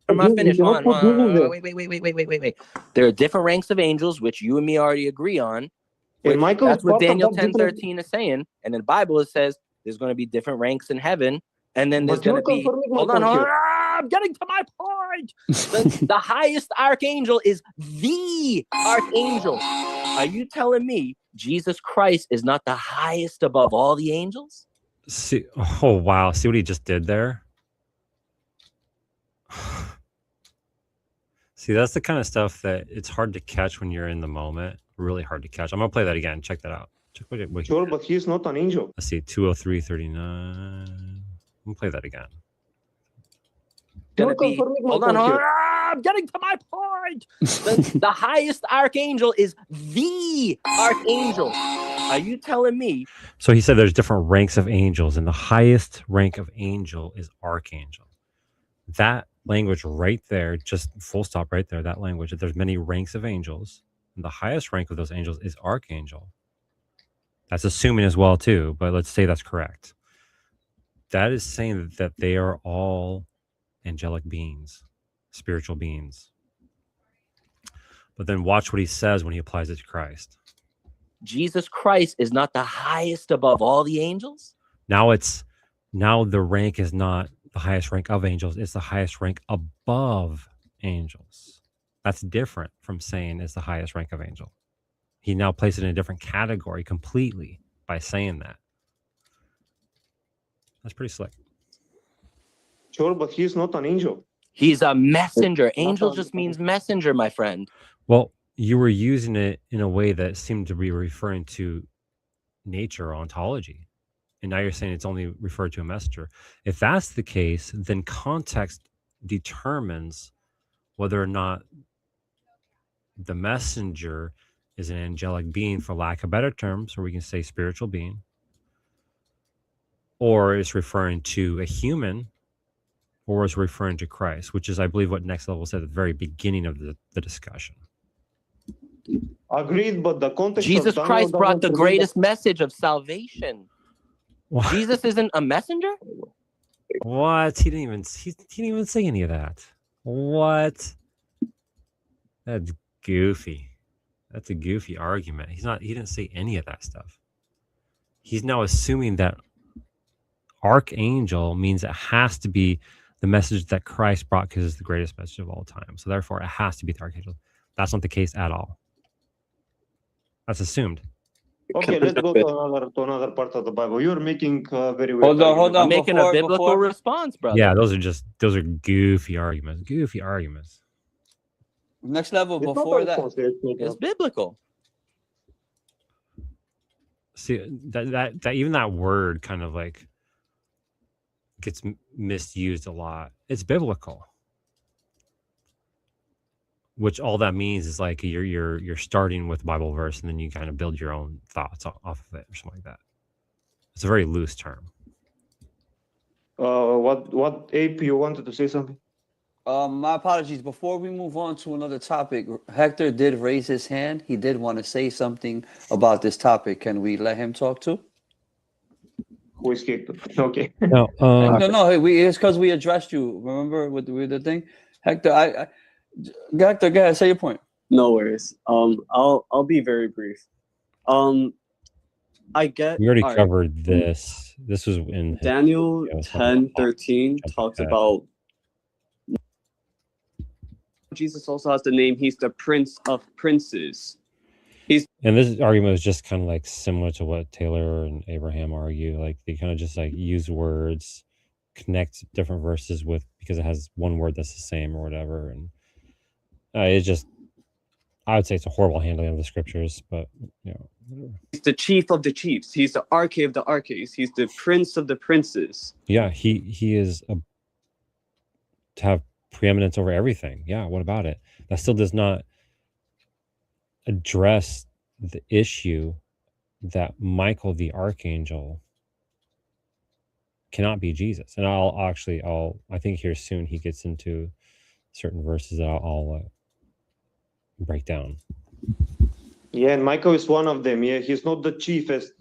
S4: I'm not
S3: You
S4: finished.
S3: cannot
S4: Hold on.
S3: put Jesus there.
S4: Wait. There are different ranks of angels, which you and me already agree on.
S3: And Michael
S4: That's
S3: is
S4: what
S3: part of
S4: Daniel
S3: that different.
S4: 10:13 is saying. And in the Bible, it says there's going to be different ranks in heaven. And then there's
S3: But you're
S4: going to be.
S3: confirming my
S4: Hold on.
S3: point here.
S4: I'm getting to my point. The highest archangel is the archangel. Are you telling me Jesus Christ is not the highest above all the angels?
S1: See, oh wow, see what he just did there? See, that's the kind of stuff that it's hard to catch when you're in the moment. Really hard to catch. I'm gonna play that again. Check that out. Check what he-
S3: Sure, but he's not an angel.
S1: Let's see, 203:39. I'm gonna play that again.
S3: You're
S4: Gonna be.
S3: confirming my
S4: Hold on.
S3: point here.
S4: I'm getting to my point. The highest archangel is the archangel. Are you telling me
S1: So he said there's different ranks of angels, and the highest rank of angel is archangel. That language right there, just full stop right there, that language, that there's many ranks of angels, and the highest rank of those angels is archangel. That's assuming as well too, but let's say that's correct. That is saying that they are all angelic beings, spiritual beings. But then watch what he says when he applies it to Christ.
S4: Jesus Christ is not the highest above all the angels?
S1: Now the rank is not the highest rank of angels, it's the highest rank above angels. That's different from saying it's the highest rank of angel. He now places it in a different category completely by saying that. That's pretty slick.
S3: Sure, but he's not an angel.
S4: He's a messenger.
S3: Not
S4: Angel
S3: a-
S4: just means messenger, my friend.
S1: Well, you were using it in a way that seemed to be referring to nature or ontology. And now you're saying it's only referred to a messenger. If that's the case, then context determines whether or not the messenger is an angelic being, for lack of better terms, or we can say spiritual being, or it's referring to a human, or is referring to Christ, which is, I believe, what Next Level said at the very beginning of the discussion.
S3: Agreed, but the context.
S4: Jesus
S3: of Daniel
S4: Christ brought the
S3: doesn't
S4: greatest message of salvation.
S1: What?
S4: Jesus isn't a messenger?
S1: What? He didn't even say any of that. What? That's goofy. That's a goofy argument. He didn't say any of that stuff. He's now assuming that archangel means it has to be the message that Christ brought because it's the greatest message of all time. So therefore it has to be the archangel. That's not the case at all. That's assumed.
S3: Okay, let's go to another part of the Bible. You're making very weird.
S2: Hold on.
S4: I'm making a biblical
S2: before-
S4: response, brother.
S1: Yeah, those are goofy arguments. Goofy arguments.
S2: Next level
S3: It's not
S2: before
S3: a
S2: that.
S3: response, it's
S4: It's biblical.
S1: See that even that word kind of like gets misused a lot. It's biblical, which all that means is like you're starting with a Bible verse and then you kind of build your own thoughts off of it or something like that. It's a very loose term.
S3: What Ape, you wanted to say something?
S2: My apologies. Before we move on to another topic, Hector did raise his hand. He did want to say something about this topic. Can we let him talk too?
S3: Who escaped? Okay.
S1: No,
S2: No. It's because we addressed you. Remember with the thing, Hector. Hector, go ahead. Say your point.
S5: No worries. I'll be very brief. I get.
S1: we already
S5: all right,
S1: covered this. This was in
S5: Daniel
S1: Yeah, something like
S5: 10:13
S1: that.
S5: talks about Jesus also has the name. He's the Prince of Princes.
S1: And this argument is just kind of like similar to what Taylor and Abraham argue. Like they kind of just like use words, connect different verses with because it has one word that's the same or whatever. And it's just, I would say it's a horrible handling of the scriptures, but you know, whatever.
S5: He's the chief of the chiefs. He's the archy of the archies. He's the prince of the princes.
S1: Yeah, he is to have preeminence over everything. Yeah, what about it? That still does not address the issue that Michael the archangel cannot be Jesus. And I think here soon he gets into certain verses that I'll break down.
S3: Yeah, and Michael is one of them. Yeah, he's not the chiefest.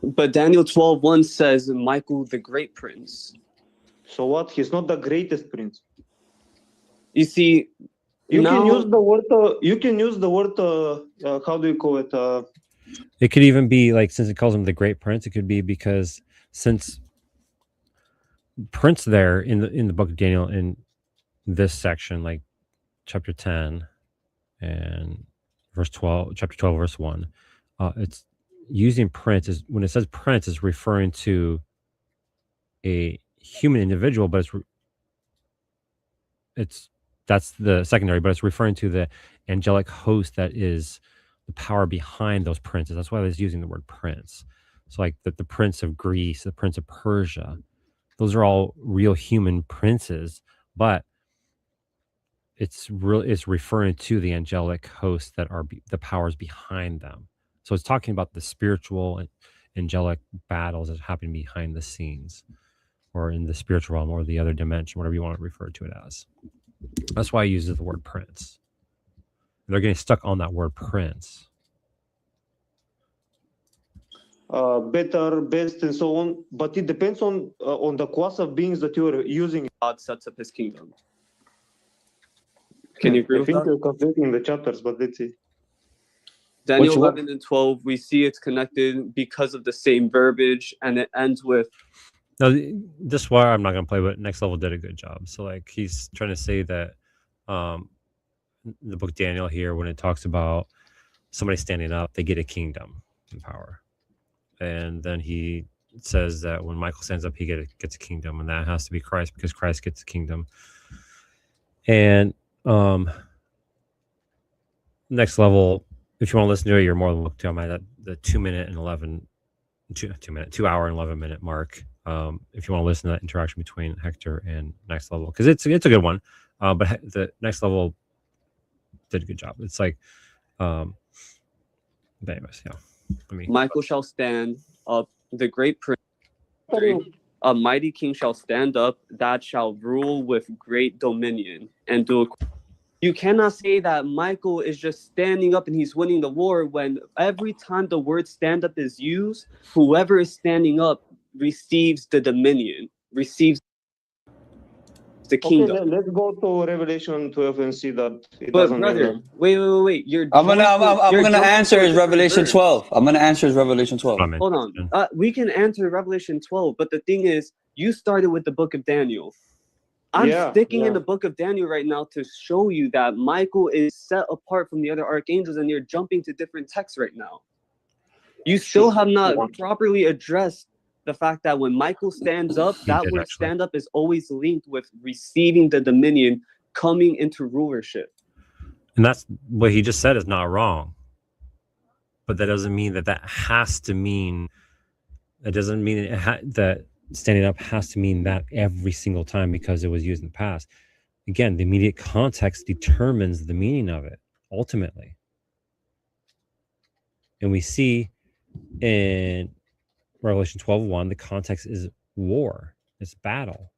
S5: But Daniel 12:1 says Michael the great prince.
S3: So what? He's not the greatest prince.
S5: You see,
S3: You
S5: now,
S3: can use the word. How do you call it?
S1: It could even be like, since it calls him the great prince, it could be because since prince there in the book of Daniel in this section, like chapter 10 and verse 12, chapter 12, verse 1, it's using prince is when it says prince is referring to a human individual, but that's the secondary, but it's referring to the angelic host that is the power behind those princes. That's why I was using the word prince. So like the prince of Greece, the prince of Persia, those are all real human princes, but it's referring to the angelic hosts that are the powers behind them. So it's talking about the spiritual and angelic battles that happen behind the scenes, or in the spiritual realm, or the other dimension, whatever you want to refer to it as. That's why I use the word prince. They're getting stuck on that word prince.
S3: Better, best, and so on. But it depends on the class of beings that you're using.
S5: God sets up his kingdom. Can you agree
S3: I
S5: with
S3: think
S5: that?
S3: you're conflating the chapters, but let's see.
S5: Daniel
S3: Which one?
S5: 11 and 12, we see it's connected because of the same verbiage, and it ends with,
S1: Now, this is why I'm not going to play, but Next Level did a good job. So, like, he's trying to say that the book Daniel here, when it talks about somebody standing up, they get a kingdom and power. And then he says that when Michael stands up, he gets a kingdom, and that has to be Christ, because Christ gets a kingdom. And Next Level, if you want to listen to it, you're more than welcome to. I'm at the 2 hour and 11 minute mark. If you want to listen to that interaction between Hector and Next Level, because it's a good one. But the Next Level did a good job. It's like, but anyways, yeah.
S5: Michael shall stand up, the great prince, a mighty king shall stand up, that shall rule with great dominion and do. You cannot say that Michael is just standing up and he's winning the war, when every time the word stand up is used, whoever is standing up receives the dominion, receives the kingdom.
S3: Okay, let's go to Revelation 12 and see that it
S5: But
S3: doesn't mean
S5: brother,
S3: that.
S5: wait.
S2: I'm gonna answer his Revelation 12. I'm gonna answer his Revelation 12.
S5: Hold on. We can answer Revelation 12, but the thing is, you started with the book of Daniel. I'm sticking in the book of Daniel right now to show you that Michael is set apart from the other archangels, and you're jumping to different texts right now. You still have not properly addressed the fact that when Michael stands up, that word stand up is always linked with receiving the dominion, coming into rulership.
S1: And that's what he just said is not wrong. But that doesn't mean that has to mean, that doesn't mean that standing up has to mean that every single time because it was used in the past. Again, the immediate context determines the meaning of it, ultimately. And we see in Revelation 12:1, the context is war, it's battle.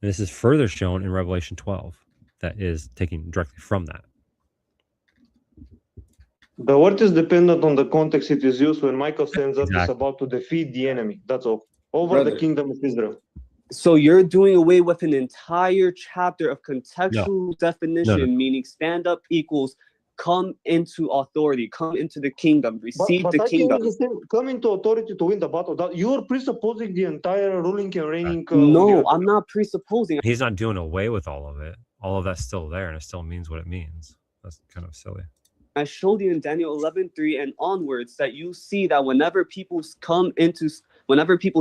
S1: And this is further shown in Revelation 12, that is taken directly from that.
S3: The word is dependent on the context it is used. When Michael stands up, it's about to defeat the enemy. That's all. Over the kingdom of Israel.
S5: So you're doing away with an entire chapter of contextual definition, meaning stand up equals come into authority, come into the kingdom, receive the kingdom.
S3: Come into authority to win the battle. That you're presupposing the entire ruling and reigning.
S5: No, I'm not presupposing.
S1: He's not doing away with all of it. All of that's still there, and it still means what it means. That's kind of silly.
S5: I showed you in Daniel 11:3 and onwards that you see that whenever people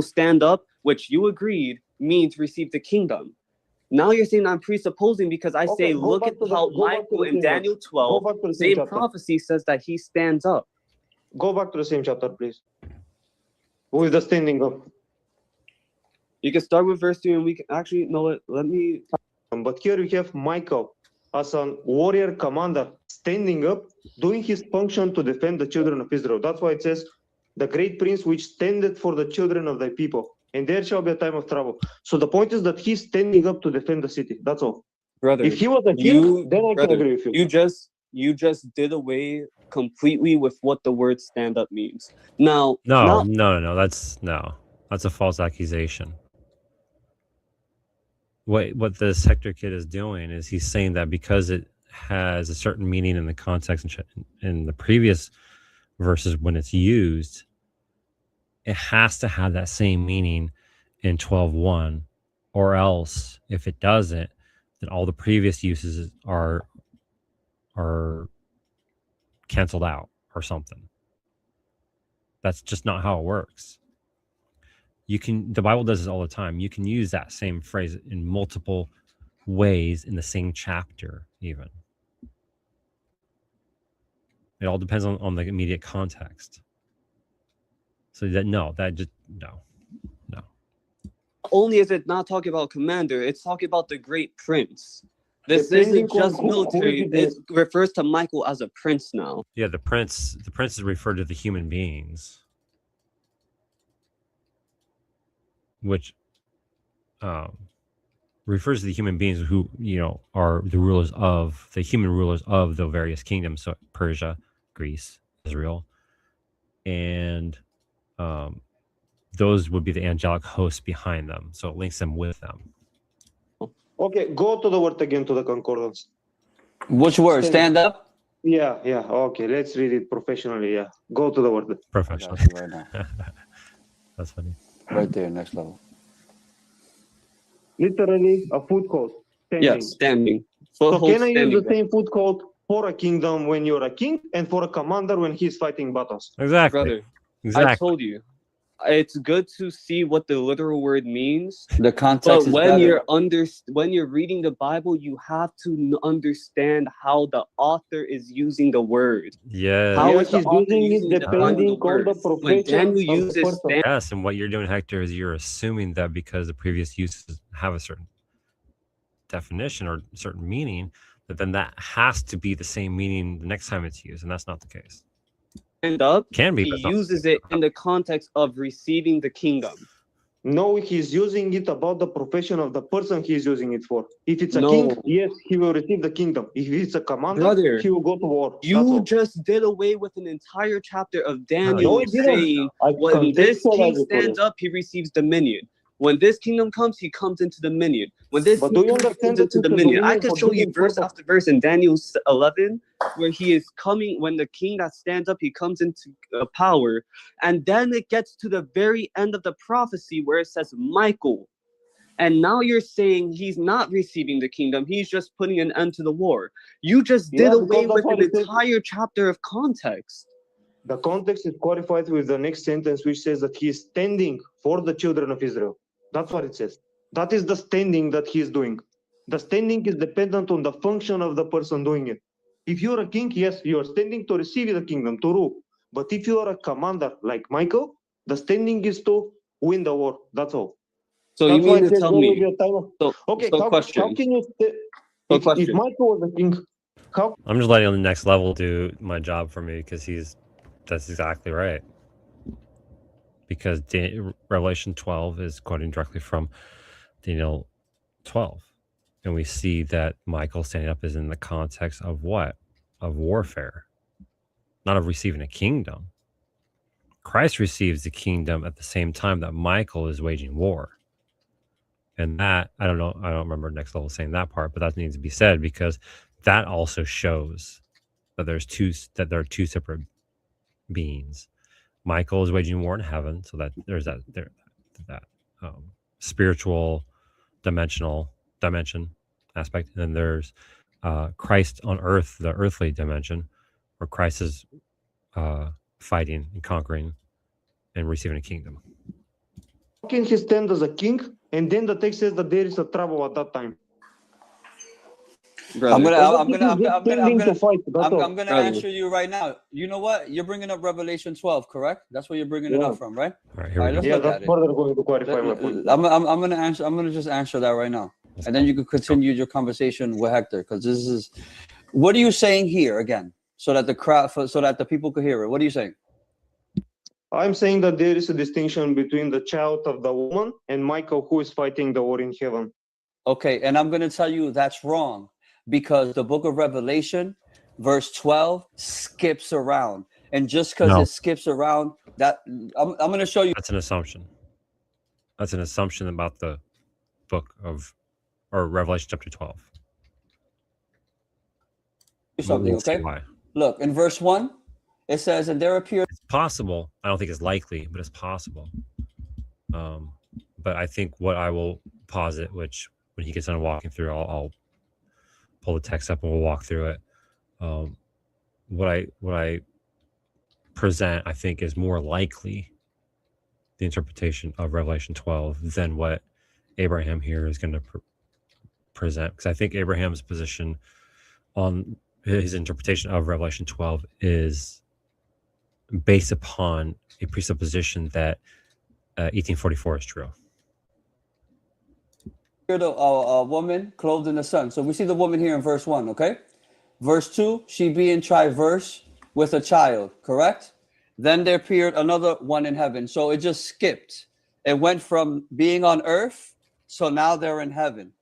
S5: stand up, which you agreed means receive the kingdom. Now you're saying I'm presupposing because I say, look at how Michael in Daniel 12, same prophecy says that he stands up.
S3: Go back to the same chapter, please. With the standing up.
S5: You can start with verse 2 and we can actually know it. Let me.
S3: But here you have Michael as a warrior commander standing up, doing his function to defend the children of Israel. That's why it says, the great prince which standeth for the children of thy people, and there shall be a time of trouble. So the point is that he's standing up to defend the city. That's all.
S5: Brother,
S3: If he was a king, then I can agree with you.
S5: You just did away completely with what the word stand up means. Now,
S1: No, that's a false accusation. What this Hector kid is doing is he's saying that because it has a certain meaning in the context in the previous verses when it's used, it has to have that same meaning in 12:1, or else if it doesn't, then all the previous uses are canceled out or something. That's just not how it works. The Bible does this all the time. You can use that same phrase in multiple ways in the same chapter, even. It all depends on the immediate context. So no.
S5: Only is it not talking about commander, it's talking about the great prince. This isn't just military. It refers to Michael as a prince now.
S1: Yeah, the prince is referred to the human beings, which refers to the human beings who, are the human rulers of the various kingdoms, so Persia, Greece, Israel, and those would be the angelic hosts behind them. So it links them with them.
S3: Okay, go to the word again, to the concordance.
S2: Which word? Stand up?
S3: Yeah. Okay, let's read it professionally. Yeah, go to the word.
S1: Professionally.
S2: Right now.
S1: That's funny.
S2: Right there, next level.
S3: Literally a foot code. Standing.
S5: Yes, standing.
S3: So can I use the same foot code for a kingdom when you're a king and for a commander when he's fighting battles?
S1: Exactly.
S5: Brother,
S1: exactly.
S5: I told you. It's good to see what the literal word means.
S2: The context
S5: But
S2: is
S5: when
S2: better.
S5: when you're reading the Bible, you have to understand how the author is using the word.
S1: Yeah.
S5: How is the
S3: he's
S5: author
S3: using it depending on the
S5: When Daniel
S3: profession of the
S5: uses
S3: person.
S1: Yes, and what you're doing, Hector, is you're assuming that because the previous uses have a certain definition or certain meaning, that then that has to be the same meaning the next time it's used, and that's not the case.
S5: stand up,
S1: Can be,
S5: he
S1: but it's not.
S5: uses it in the context of receiving the kingdom.
S3: No, he's using it about the profession of the person he's using it for. If it's a
S5: No.
S3: king, yes, he will receive the kingdom. If it's a commander,
S5: Brother,
S3: he will go to war. That's
S5: You
S3: all.
S5: just did away with an entire chapter of
S3: No,
S5: Daniel
S3: I didn't.
S5: saying,
S3: I
S5: when this king
S3: contextualized it for
S5: stands
S3: you.
S5: up, he receives dominion. When this kingdom comes, he comes into dominion. When this
S3: But do you
S5: kingdom
S3: understand
S5: comes
S3: that
S5: into
S3: it's a
S5: dominion, I
S3: dominion
S5: can
S3: for
S5: show you
S3: different
S5: verse
S3: purpose?
S5: after verse in Daniel 11, where he is coming, when the king that stands up, he comes into power. And then it gets to the very end of the prophecy where it says Michael. And now you're saying he's not receiving the kingdom. He's just putting an end to the war. You just did away with an entire chapter of context.
S3: The context is qualified with the next sentence, which says that he is standing for the children of Israel. That's what it says. That is the standing that he is doing. The standing is dependent on the function of the person doing it. If you're a king, yes, you are standing to receive the kingdom, to rule. But if you are a commander like Michael, the standing is to win the war. That's all.
S5: So
S3: That's
S5: you mean to tell me?
S3: Okay,
S5: so
S3: how
S5: question.
S3: can you if Michael was a king, how?
S1: I'm just letting the next level do my job for me because that's exactly right. Because Revelation 12 is quoting directly from Daniel 12. And we see that Michael standing up is in the context of what? Of warfare, not of receiving a kingdom. Christ receives the kingdom at the same time that Michael is waging war. And that, I don't remember next level saying that part, but that needs to be said because that also shows that there are two separate beings. Michael is waging war in heaven, so that there's that spiritual dimension aspect, and then there's Christ on earth, the earthly dimension, where Christ is fighting and conquering and receiving a kingdom.
S3: How can he stand as a king? And then the text says that there is a trouble at that time.
S2: I'm gonna
S5: Brother.
S2: answer you right now. You know what? You're bringing up Revelation 12, correct? That's where you're bringing it up from, right?
S1: All right, here we go.
S2: Let's
S3: Yeah,
S2: look
S3: that's
S2: at it.
S3: further going to clarify my point.
S2: I'm gonna answer. I'm gonna just answer that right now, and then you can continue your conversation with Hector, because this is. What are you saying here again, so that the crowd, so that the people could hear it? What are you saying?
S3: I'm saying that there is a distinction between the child of the woman and Michael, who is fighting the war in heaven.
S2: Okay, and I'm going to tell you that's wrong, because the book of Revelation, verse 12, skips around. And just because
S1: No.
S2: it skips around, that I'm going to show you
S1: That's an assumption. That's an assumption about the book of, or Revelation chapter 12.
S2: something,
S1: We'll see
S2: okay?
S1: why.
S2: Look, in verse 1, it says, and there appeared.
S1: It's possible. I don't think it's likely, but it's possible. But I think what I will posit, which when he gets done walking through, I'll pull the text up and we'll walk through it. What I present, I think, is more likely the interpretation of Revelation 12 than what Abraham here is going to present, because I think Abraham's position on his interpretation of Revelation 12 is based upon a presupposition that 1844 is true.
S2: A woman clothed in the sun. So we see the woman here in verse 1, okay? Verse 2, she being traversed with a child, correct? Then there appeared another one in heaven. So it just skipped. It went from being on earth, so now they're in heaven.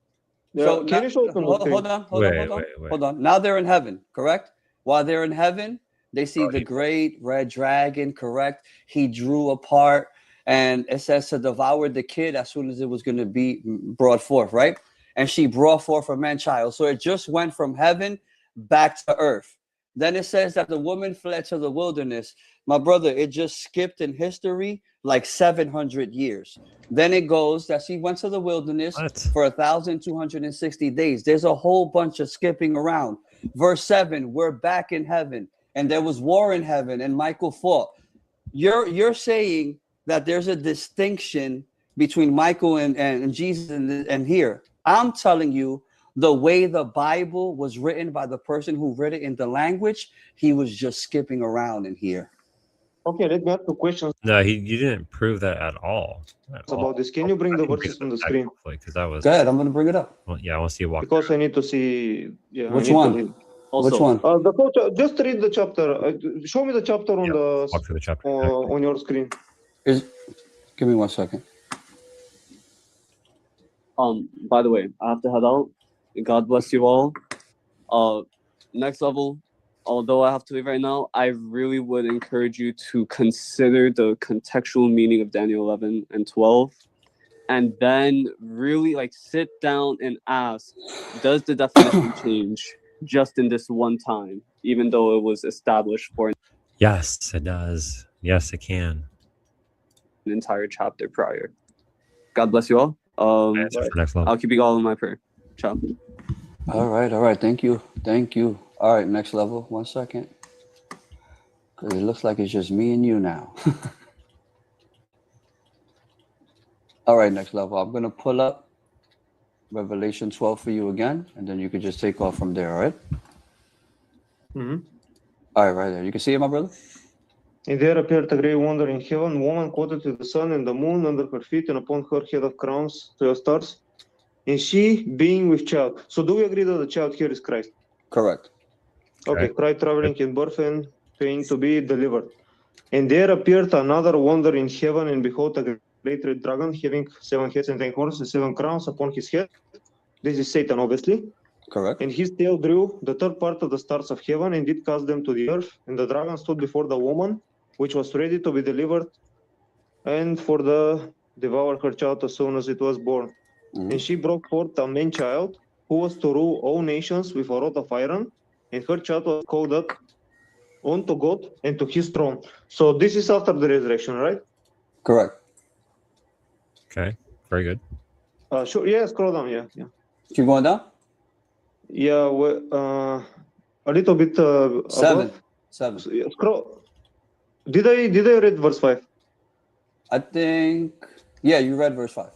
S3: Yeah,
S2: So
S3: can you show them the screen?
S2: hold on. Now they're in heaven, correct? While they're in heaven, they see the great red dragon, correct? He drew apart, and it says to devour the kid as soon as it was going to be brought forth, right? And she brought forth a man-child. So it just went from heaven back to earth. Then it says that the woman fled to the wilderness. My brother, it just skipped in history like 700 years. Then it goes that she went to the wilderness for 1,260 days. There's a whole bunch of skipping around. Verse 7, we're back in heaven, and there was war in heaven, and Michael fought. You're saying that there's a distinction between Michael and Jesus and here. I'm telling you, the way the Bible was written by the person who read it in the language, he was just skipping around in here.
S3: Okay, let me ask you questions.
S1: No, you didn't prove that at all.
S3: About this. Can you bring the verses on the screen?
S1: Because that was.
S2: Go ahead, I'm going to bring it up.
S1: Well, yeah, I want to see you walk.
S3: Because I need to see. Yeah.
S2: Which one?
S5: Also,
S2: Which one?
S3: The whole just read the chapter. Show me the chapter on the
S1: Walk through the chapter.
S3: on your screen.
S2: Give me 1 second.
S5: By the way, I have to head out. God bless you all. Next level, although I have to leave right now, I really would encourage you to consider the contextual meaning of Daniel 11 and 12, and then really sit down and ask, does the definition change just in this one time, even though it was established for
S1: Yes, it does. Yes, it can.
S5: an entire chapter prior. God bless you all.
S1: Answer for next level.
S5: I'll keep you all in my prayer. Ciao.
S2: All right. Thank you. All right, next level. 1 second. Because it looks like it's just me and you now. All right, next level. I'm going to pull up Revelation 12 for you again, and then you can just take off from there, all right?
S3: Mm-hmm.
S2: All right, right there. You can see it, my brother?
S3: And there appeared a great wonder in heaven, woman clothed with the sun and the moon under her feet, and upon her head of crowns, 12 stars. And she being with child. So do we agree that the child here is Christ?
S2: Correct.
S3: Okay, Christ traveling in birth and pain to be delivered. And there appeared another wonder in heaven, and behold, a great red dragon, having 7 heads and 10 horns and 7 crowns upon his head. This is Satan, obviously.
S2: Correct.
S3: And his tail drew the third part of the stars of heaven and did cast them to the earth. And the dragon stood before the woman, which was ready to be delivered, and for the devour her child as soon as it was born.
S2: Mm-hmm.
S3: And she brought forth a man child, who was to rule all nations with a rod of iron, and her child was called up unto God and to his throne. So this is after the resurrection, right?
S2: Correct.
S1: Okay, very good.
S3: Sure. Yeah, scroll down. Yeah.
S2: Keep going down.
S3: Yeah. A little bit.
S2: 7.
S3: Above. So, yeah, scroll. Did I read verse 5?
S2: I think. Yeah, you read verse 5.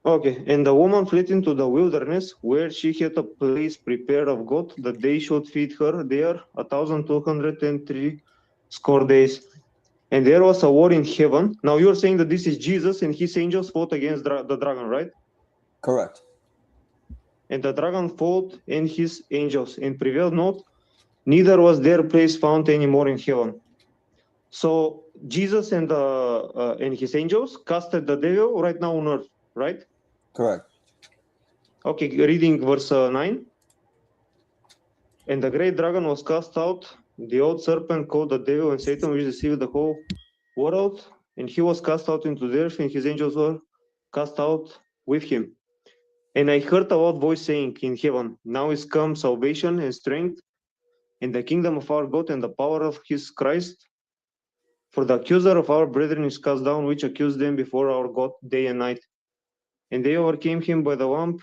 S3: Okay, and the woman fled into the wilderness, where she had a place prepared of God, that they should feed her there 1,203 days. And there was a war in heaven. Now you're saying that this is Jesus and his angels fought against the dragon, right?
S2: Correct.
S3: And the dragon fought and his angels and prevailed not, neither was their place found any more in heaven. So Jesus and his angels casted the devil right now on earth, right?
S2: Correct.
S3: Okay, reading verse 9. And the great dragon was cast out, the old serpent called the devil and Satan, which deceived the whole world. And he was cast out into the earth, and his angels were cast out with him. And I heard a loud voice saying in heaven, now is come salvation and strength, and the kingdom of our God and the power of his Christ. For the accuser of our brethren is cast down, which accused them before our God day and night. And they overcame him by the lamp.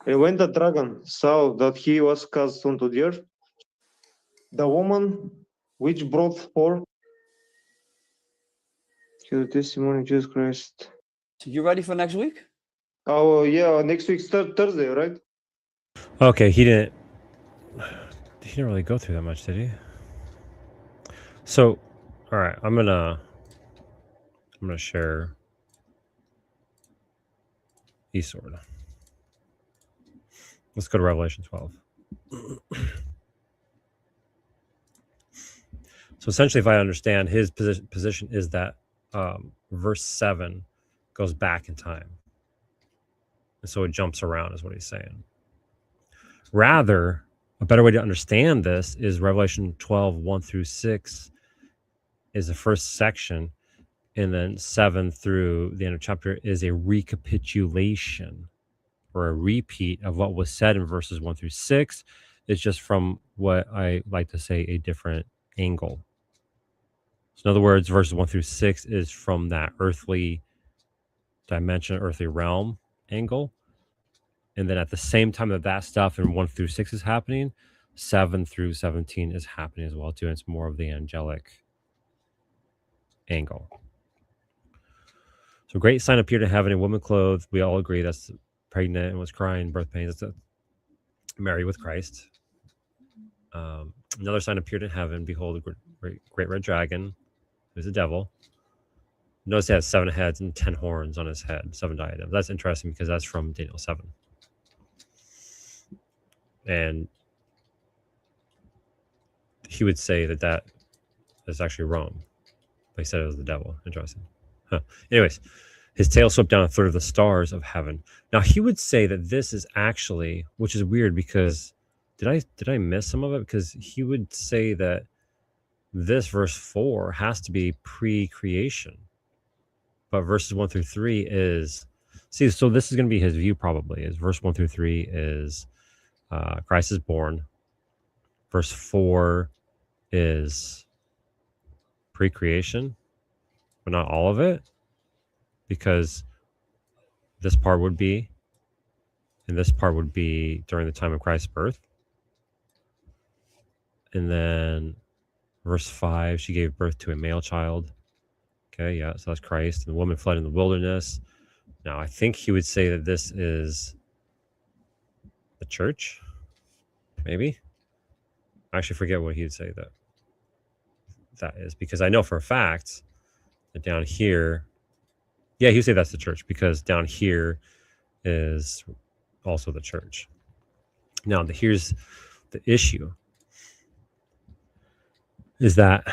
S3: And when the dragon saw that he was cast onto the earth, the woman which brought forth the testimony of Jesus Christ.
S2: You ready for next week?
S3: Oh, yeah, next week's Thursday, right?
S1: Okay, he didn't really go through that much, did he? So, all right, I'm gonna share eSword. Let's go to Revelation 12. So essentially, if I understand, his position is that verse 7 goes back in time. And so it jumps around is what he's saying. Rather, a better way to understand this is Revelation 12, 1 through 6 is the first section. And then 7 through the end of chapter is a recapitulation or a repeat of what was said in verses 1 through 6. It's just from what I like to say a different angle. So in other words, verses 1 through 6 is from that earthly dimension, earthly realm angle. And then at the same time that stuff in 1 through 6 is happening, 7 through 17 is happening as well too. And it's more of the angelic angle. So great sign appeared in heaven, a woman clothed. We all agree that's pregnant and was crying, birth pains. That's Mary with Christ. Another sign appeared in heaven. Behold, a great red dragon, who's the devil. Notice he has 7 heads and 10 horns on his head, 7 diadems. That's interesting because that's from Daniel 7. And he would say that is actually Rome. But he said it was the devil. Interesting. Huh. Anyways, his tail swept down a third of the stars of heaven. Now he would say that this is actually, which is weird because did I miss some of it? Because he would say that this verse 4 has to be pre-creation. But verses 1 through 3 is, so this is going to be his view probably, is verse 1 through 3 is Christ is born. Verse 4 is pre-creation, but not all of it, because this part would be, and this part would be during the time of Christ's birth. And then verse 5, she gave birth to a male child. Okay, yeah, so that's Christ. And the woman fled in the wilderness. Now, I think he would say that this is the church, maybe. I actually forget what he would say that is, because I know for a fact that down here, yeah, he would say that's the church, because down here is also the church. Now, here's the issue, is that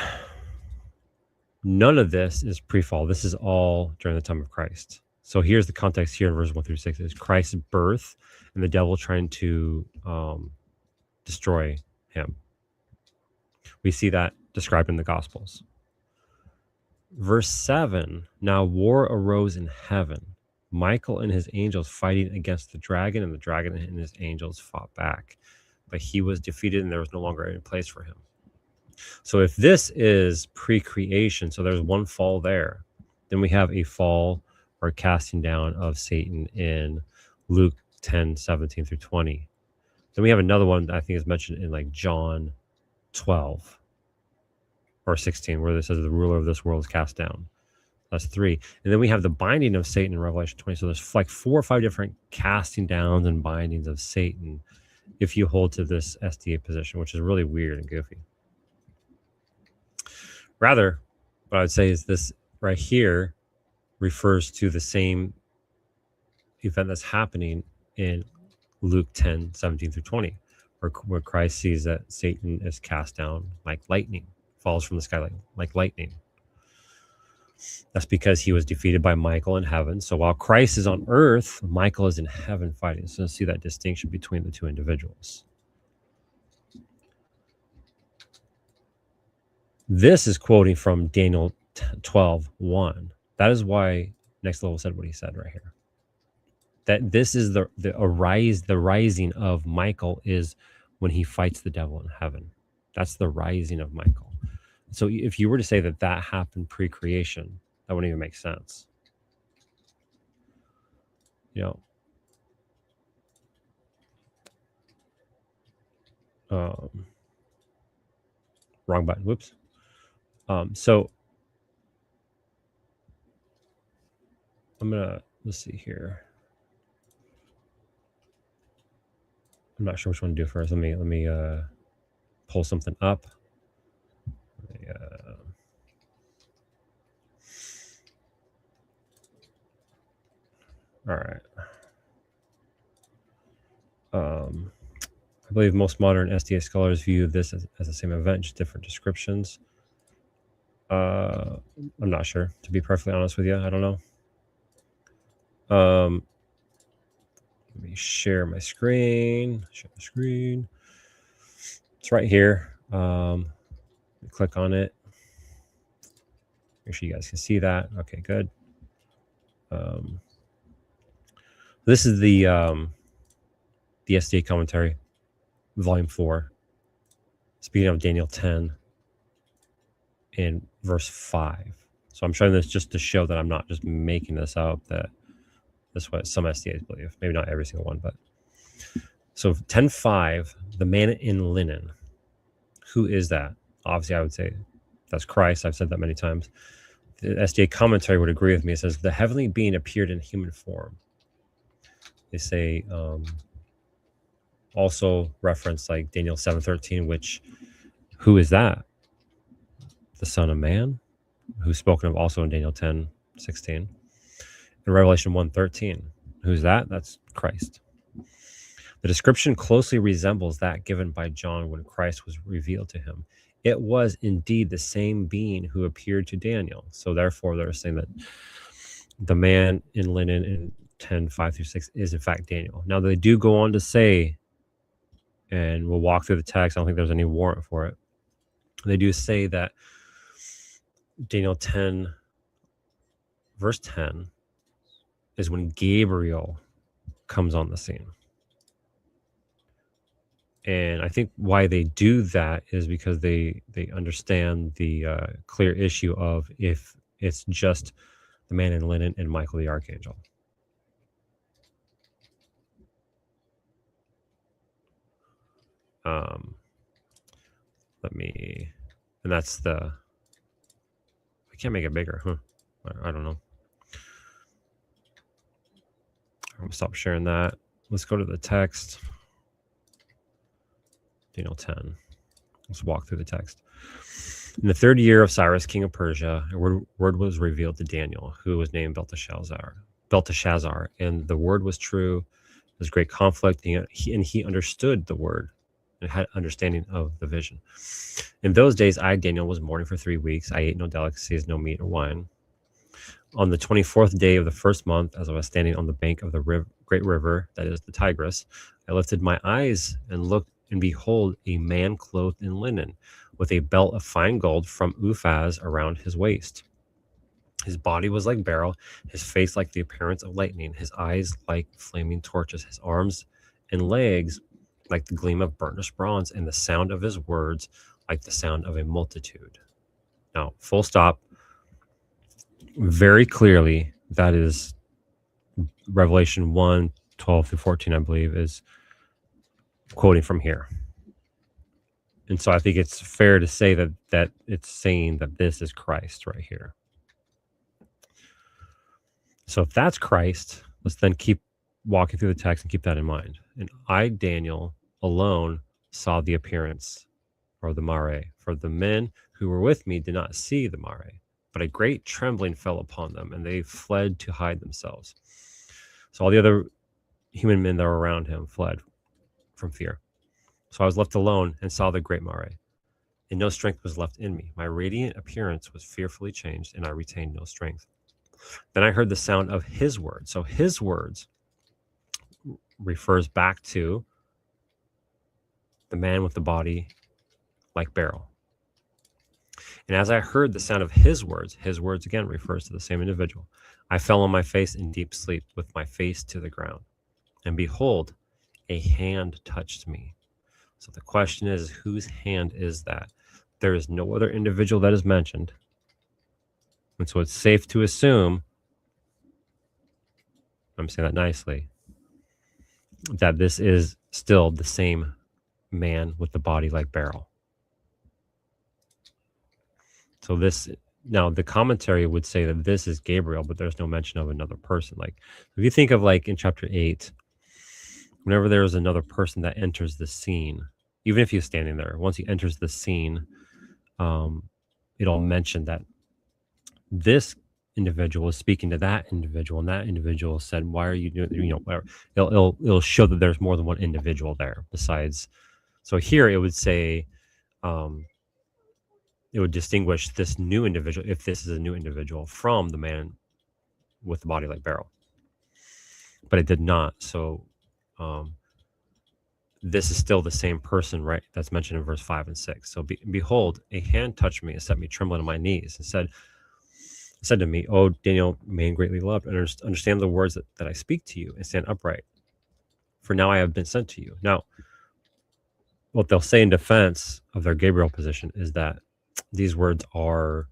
S1: none of this is pre-fall. This is all during the time of Christ. So here's the context here in verse 1 through 6 is Christ's birth and the devil trying to destroy him. We see that described in the Gospels. Verse 7, now war arose in heaven. Michael and his angels fighting against the dragon, and the dragon and his angels fought back. But he was defeated, and there was no longer any place for him. So if this is pre-creation, so there's one fall there, then we have a fall or casting down of Satan in Luke 10, 17 through 20. Then we have another one that I think is mentioned in like John 12 or 16, where this says the ruler of this world is cast down. That's 3. And then we have the binding of Satan in Revelation 20. So there's like 4 or 5 different casting downs and bindings of Satan if you hold to this SDA position, which is really weird and goofy. Rather, what I would say is this right here refers to the same event that's happening in Luke 10, 17 through 20, where Christ sees that Satan is cast down like lightning, falls from the sky like lightning. That's because he was defeated by Michael in heaven. So while Christ is on earth, Michael is in heaven fighting. So see that distinction between the two individuals. This is quoting from Daniel 12:1. That is why Next Level said what he said right here. That this is the rising of Michael is when he fights the devil in heaven. That's the rising of Michael. So if you were to say that that happened pre-creation, that wouldn't even make sense. You know, wrong button. Whoops. So let's see here. I'm not sure which one to do first. Let me pull something up. All right. I believe most modern SDA scholars view this as the same event, just different descriptions. I'm not sure, to be perfectly honest with you. I don't know. Let me share my screen. Share the screen. It's right here. Click on it. Make sure you guys can see that. Okay, good. This is the SDA commentary, volume 4. Speaking of Daniel 10 in verse 5. So I'm showing this just to show that I'm not just making this up, that that's what some SDAs believe. Maybe not every single one, but. So 10:5, the man in linen. Who is that? Obviously, I would say that's Christ. I've said that many times. The SDA commentary would agree with me. It says, the heavenly being appeared in human form. They say, also reference like Daniel 7:13, which, who is that? The Son of Man, who's spoken of also in Daniel 10:16. In Revelation 1:13, who's that? That's Christ. The description closely resembles that given by John when Christ was revealed to him. It was indeed the same being who appeared to Daniel. So therefore, they're saying that the man in linen in 10:5-6 is in fact Daniel. Now they do go on to say, and we'll walk through the text. I don't think there's any warrant for it. They do say that Daniel 10, verse 10, is when Gabriel comes on the scene. And I think why they do that is because they understand the clear issue of if it's just the man in linen and Michael the archangel. And that's I can't make it bigger, huh? I don't know. I'm gonna stop sharing that. Let's go to the text. Daniel 10. Let's walk through the text. In the 3rd year of Cyrus, king of Persia, a word was revealed to Daniel, who was named Belteshazzar. And the word was true. There was great conflict, and he understood the word and had understanding of the vision. In those days, I, Daniel, was mourning for 3 weeks. I ate no delicacies, no meat or wine. On the 24th day of the 1st month, as I was standing on the bank of the great river, that is the Tigris, I lifted my eyes and looked, and behold, a man clothed in linen, with a belt of fine gold from Uphaz around his waist. His body was like beryl, his face like the appearance of lightning, his eyes like flaming torches, his arms and legs like the gleam of burnished bronze, and the sound of his words like the sound of a multitude. Now, full stop. Very clearly, that is Revelation 1:12-14, I believe, is quoting from here. And so I think it's fair to say that it's saying that this is Christ right here. So if that's Christ, let's then keep walking through the text and keep that in mind. And I, Daniel, alone saw the appearance, or the mare. For the men who were with me did not see the mare, but a great trembling fell upon them, and they fled to hide themselves. So all the other human men that were around him fled from fear. So I was left alone and saw the great mare. and no strength was left in me. My radiant appearance was fearfully changed, and I retained no strength. Then I heard the sound of his words. So his words refers back to the man with the body like beryl. And as I heard the sound of his words again refers to the same individual. I fell on my face in deep sleep with my face to the ground. And behold, a hand touched me. So the question is, whose hand is that? There is no other individual that is mentioned. And so it's safe to assume, I'm saying that nicely, that this is still the same man with the body like beryl. So this, now the commentary would say that this is Gabriel, but there's no mention of another person. Like if you think of like in chapter 8, whenever there is another person that enters the scene, even if he's standing there, once he enters the scene, it'll mention that this individual is speaking to that individual, and that individual said, "Why are you doing?" You know, whatever. It'll show that there's more than one individual there besides. So here it would say, it would distinguish this new individual, if this is a new individual, from the man with the body like beryl. But it did not. So this is still the same person, right? That's mentioned in verse 5 and 6. So behold, a hand touched me and set me trembling on my knees and said to me, "Oh, Daniel, man greatly loved, understand the words that I speak to you and stand upright. For now I have been sent to you." Now, what they'll say in defense of their Gabriel position is that these words are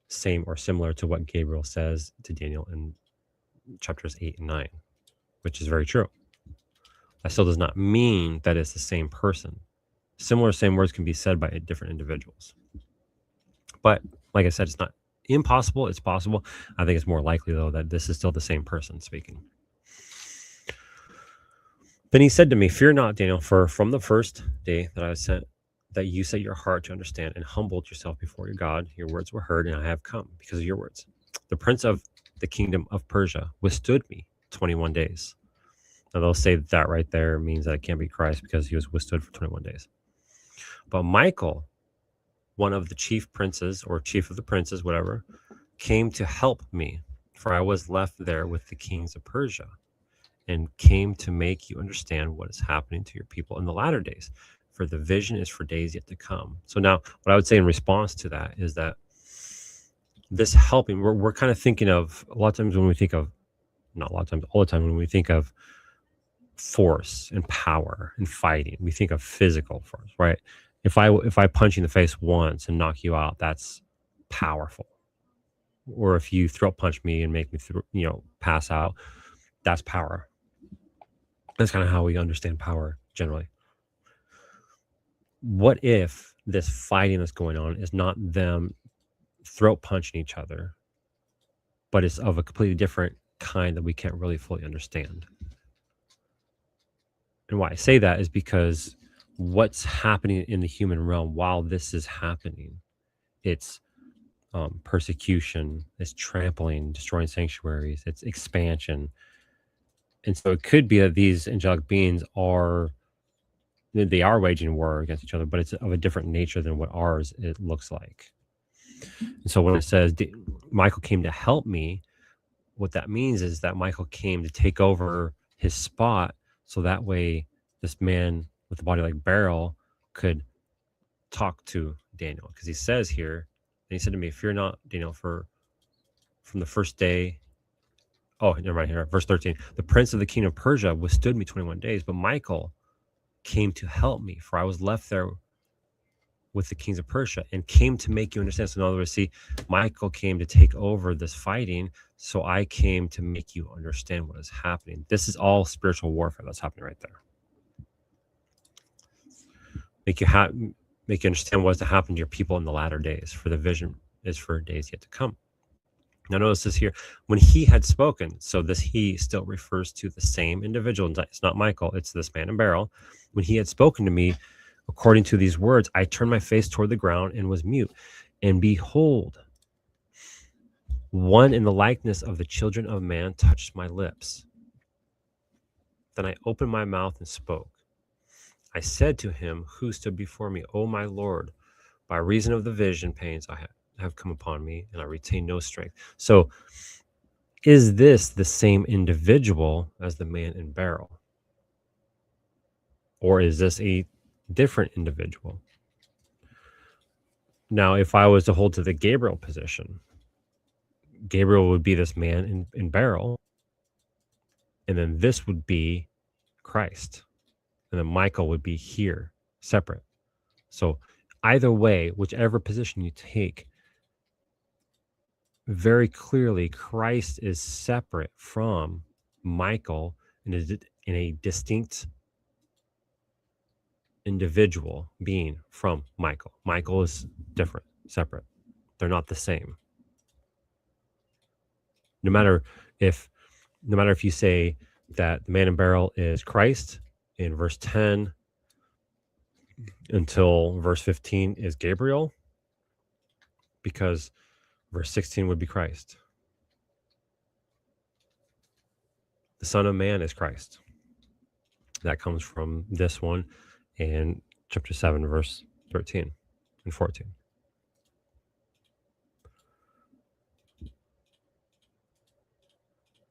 S1: same or similar to what Gabriel says to Daniel in chapters 8 and 9, which is very true. That still does not mean that it's the same person. Similar same words can be said by different individuals. But like I said, it's not impossible. It's possible. I think it's more likely, though, that this is still the same person speaking. Then he said to me, "Fear not, Daniel, for from the first day that I sent, that you set your heart to understand and humbled yourself before your God, your words were heard, and I have come because of your words. The prince of the kingdom of Persia withstood me 21 days. Now they'll say that right there means that it can't be Christ because he was withstood for 21 days. But Michael, one of the chief princes or chief of the princes, whatever, came to help me, for I was left there with the kings of Persia, and came to make you understand what is happening to your people in the latter days. For the vision is for days yet to come." So now what I would say in response to that is that this helping, we're kind of thinking of, a lot of times when we think of, not a lot of times, all the time when we think of force and power and fighting, we think of physical force, right? If I punch you in the face once and knock you out, that's powerful. Or if you throat punch me and make me pass out, that's power. That's kind of how we understand power generally. What if this fighting that's going on is not them throat punching each other, but it's of a completely different kind that we can't really fully understand? And why I say that is because what's happening in the human realm while this is happening, it's persecution, it's trampling, destroying sanctuaries, it's expansion. And so it could be that these angelic beings are waging war against each other, but it's of a different nature than what ours it looks like. And so when it says Michael came to help me, what that means is that Michael came to take over his spot, so that way this man with the body like beryl could talk to Daniel. Because he says here, and he said to me, "Fear not, Daniel, for from the first day." Oh, never mind, here, verse 13. "The prince of the kingdom of Persia withstood me 21 days, but Michael came to help me, for I was left there with the kings of Persia, and came to make you understand." So in other words, see, Michael came to take over this fighting, so I came to make you understand what is happening. This is all spiritual warfare that's happening right there. Make you understand what is to happen to your people in the latter days, for the vision is for days yet to come. Now notice this here, when he had spoken, so this he still refers to the same individual. It's not Michael, it's this man in beryl. When he had spoken to me, according to these words, I turned my face toward the ground and was mute. And behold, one in the likeness of the children of man touched my lips. Then I opened my mouth and spoke. I said to him who stood before me, "O my Lord, By reason of the vision pains I have come upon me, and I retain no strength. So is this the same individual as the man in Beryl? Or is this a different individual? Now, if I was to hold to the Gabriel position, Gabriel would be this man in Beryl, and then this would be Christ, and then Michael would be here, separate. So either way, whichever position you take, very clearly Christ is separate from Michael and is in a distinct individual being from Michael. Michael is different, separate. They're not the same. No matter if you say that the man in Beryl is Christ in verse 10 until verse 15 is Gabriel, because verse 16 would be Christ. The Son of Man is Christ. That comes from this one in chapter 7, verse 13 and 14.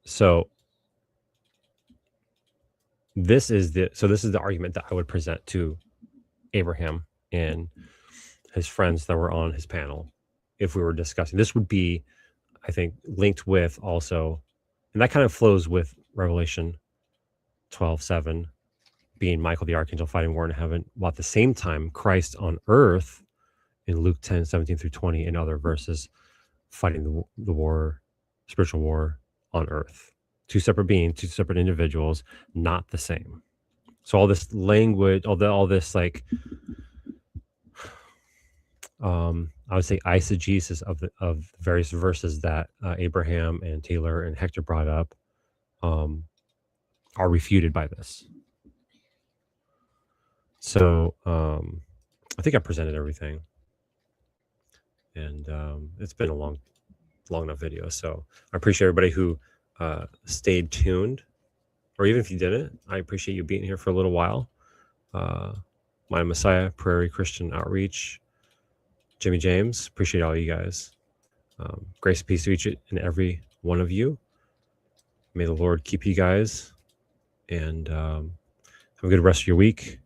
S1: So this is the argument that I would present to Abraham and his friends that were on his panel if we were discussing. This would be, I think, linked with also, and that kind of flows with Revelation 12:7, being Michael the archangel fighting war in heaven, while at the same time Christ on earth in Luke 10:17 through 20 and other verses fighting the war, spiritual war on earth. Two separate beings, two separate individuals, not the same. So all this language, all this like, I would say eisegesis of various verses that Abraham and Taylor and Hector brought up are refuted by this. So I think I presented everything, and it's been a long enough video. So I appreciate everybody who stayed tuned, or even if you didn't, I appreciate you being here for a little while. My Messiah, Prairie Christian Outreach, Jimmy James, appreciate all you guys. Grace and peace to each and every one of you. May the Lord keep you guys, and have a good rest of your week.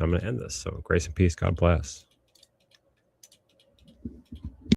S1: I'm going to end this. So grace and peace. God bless.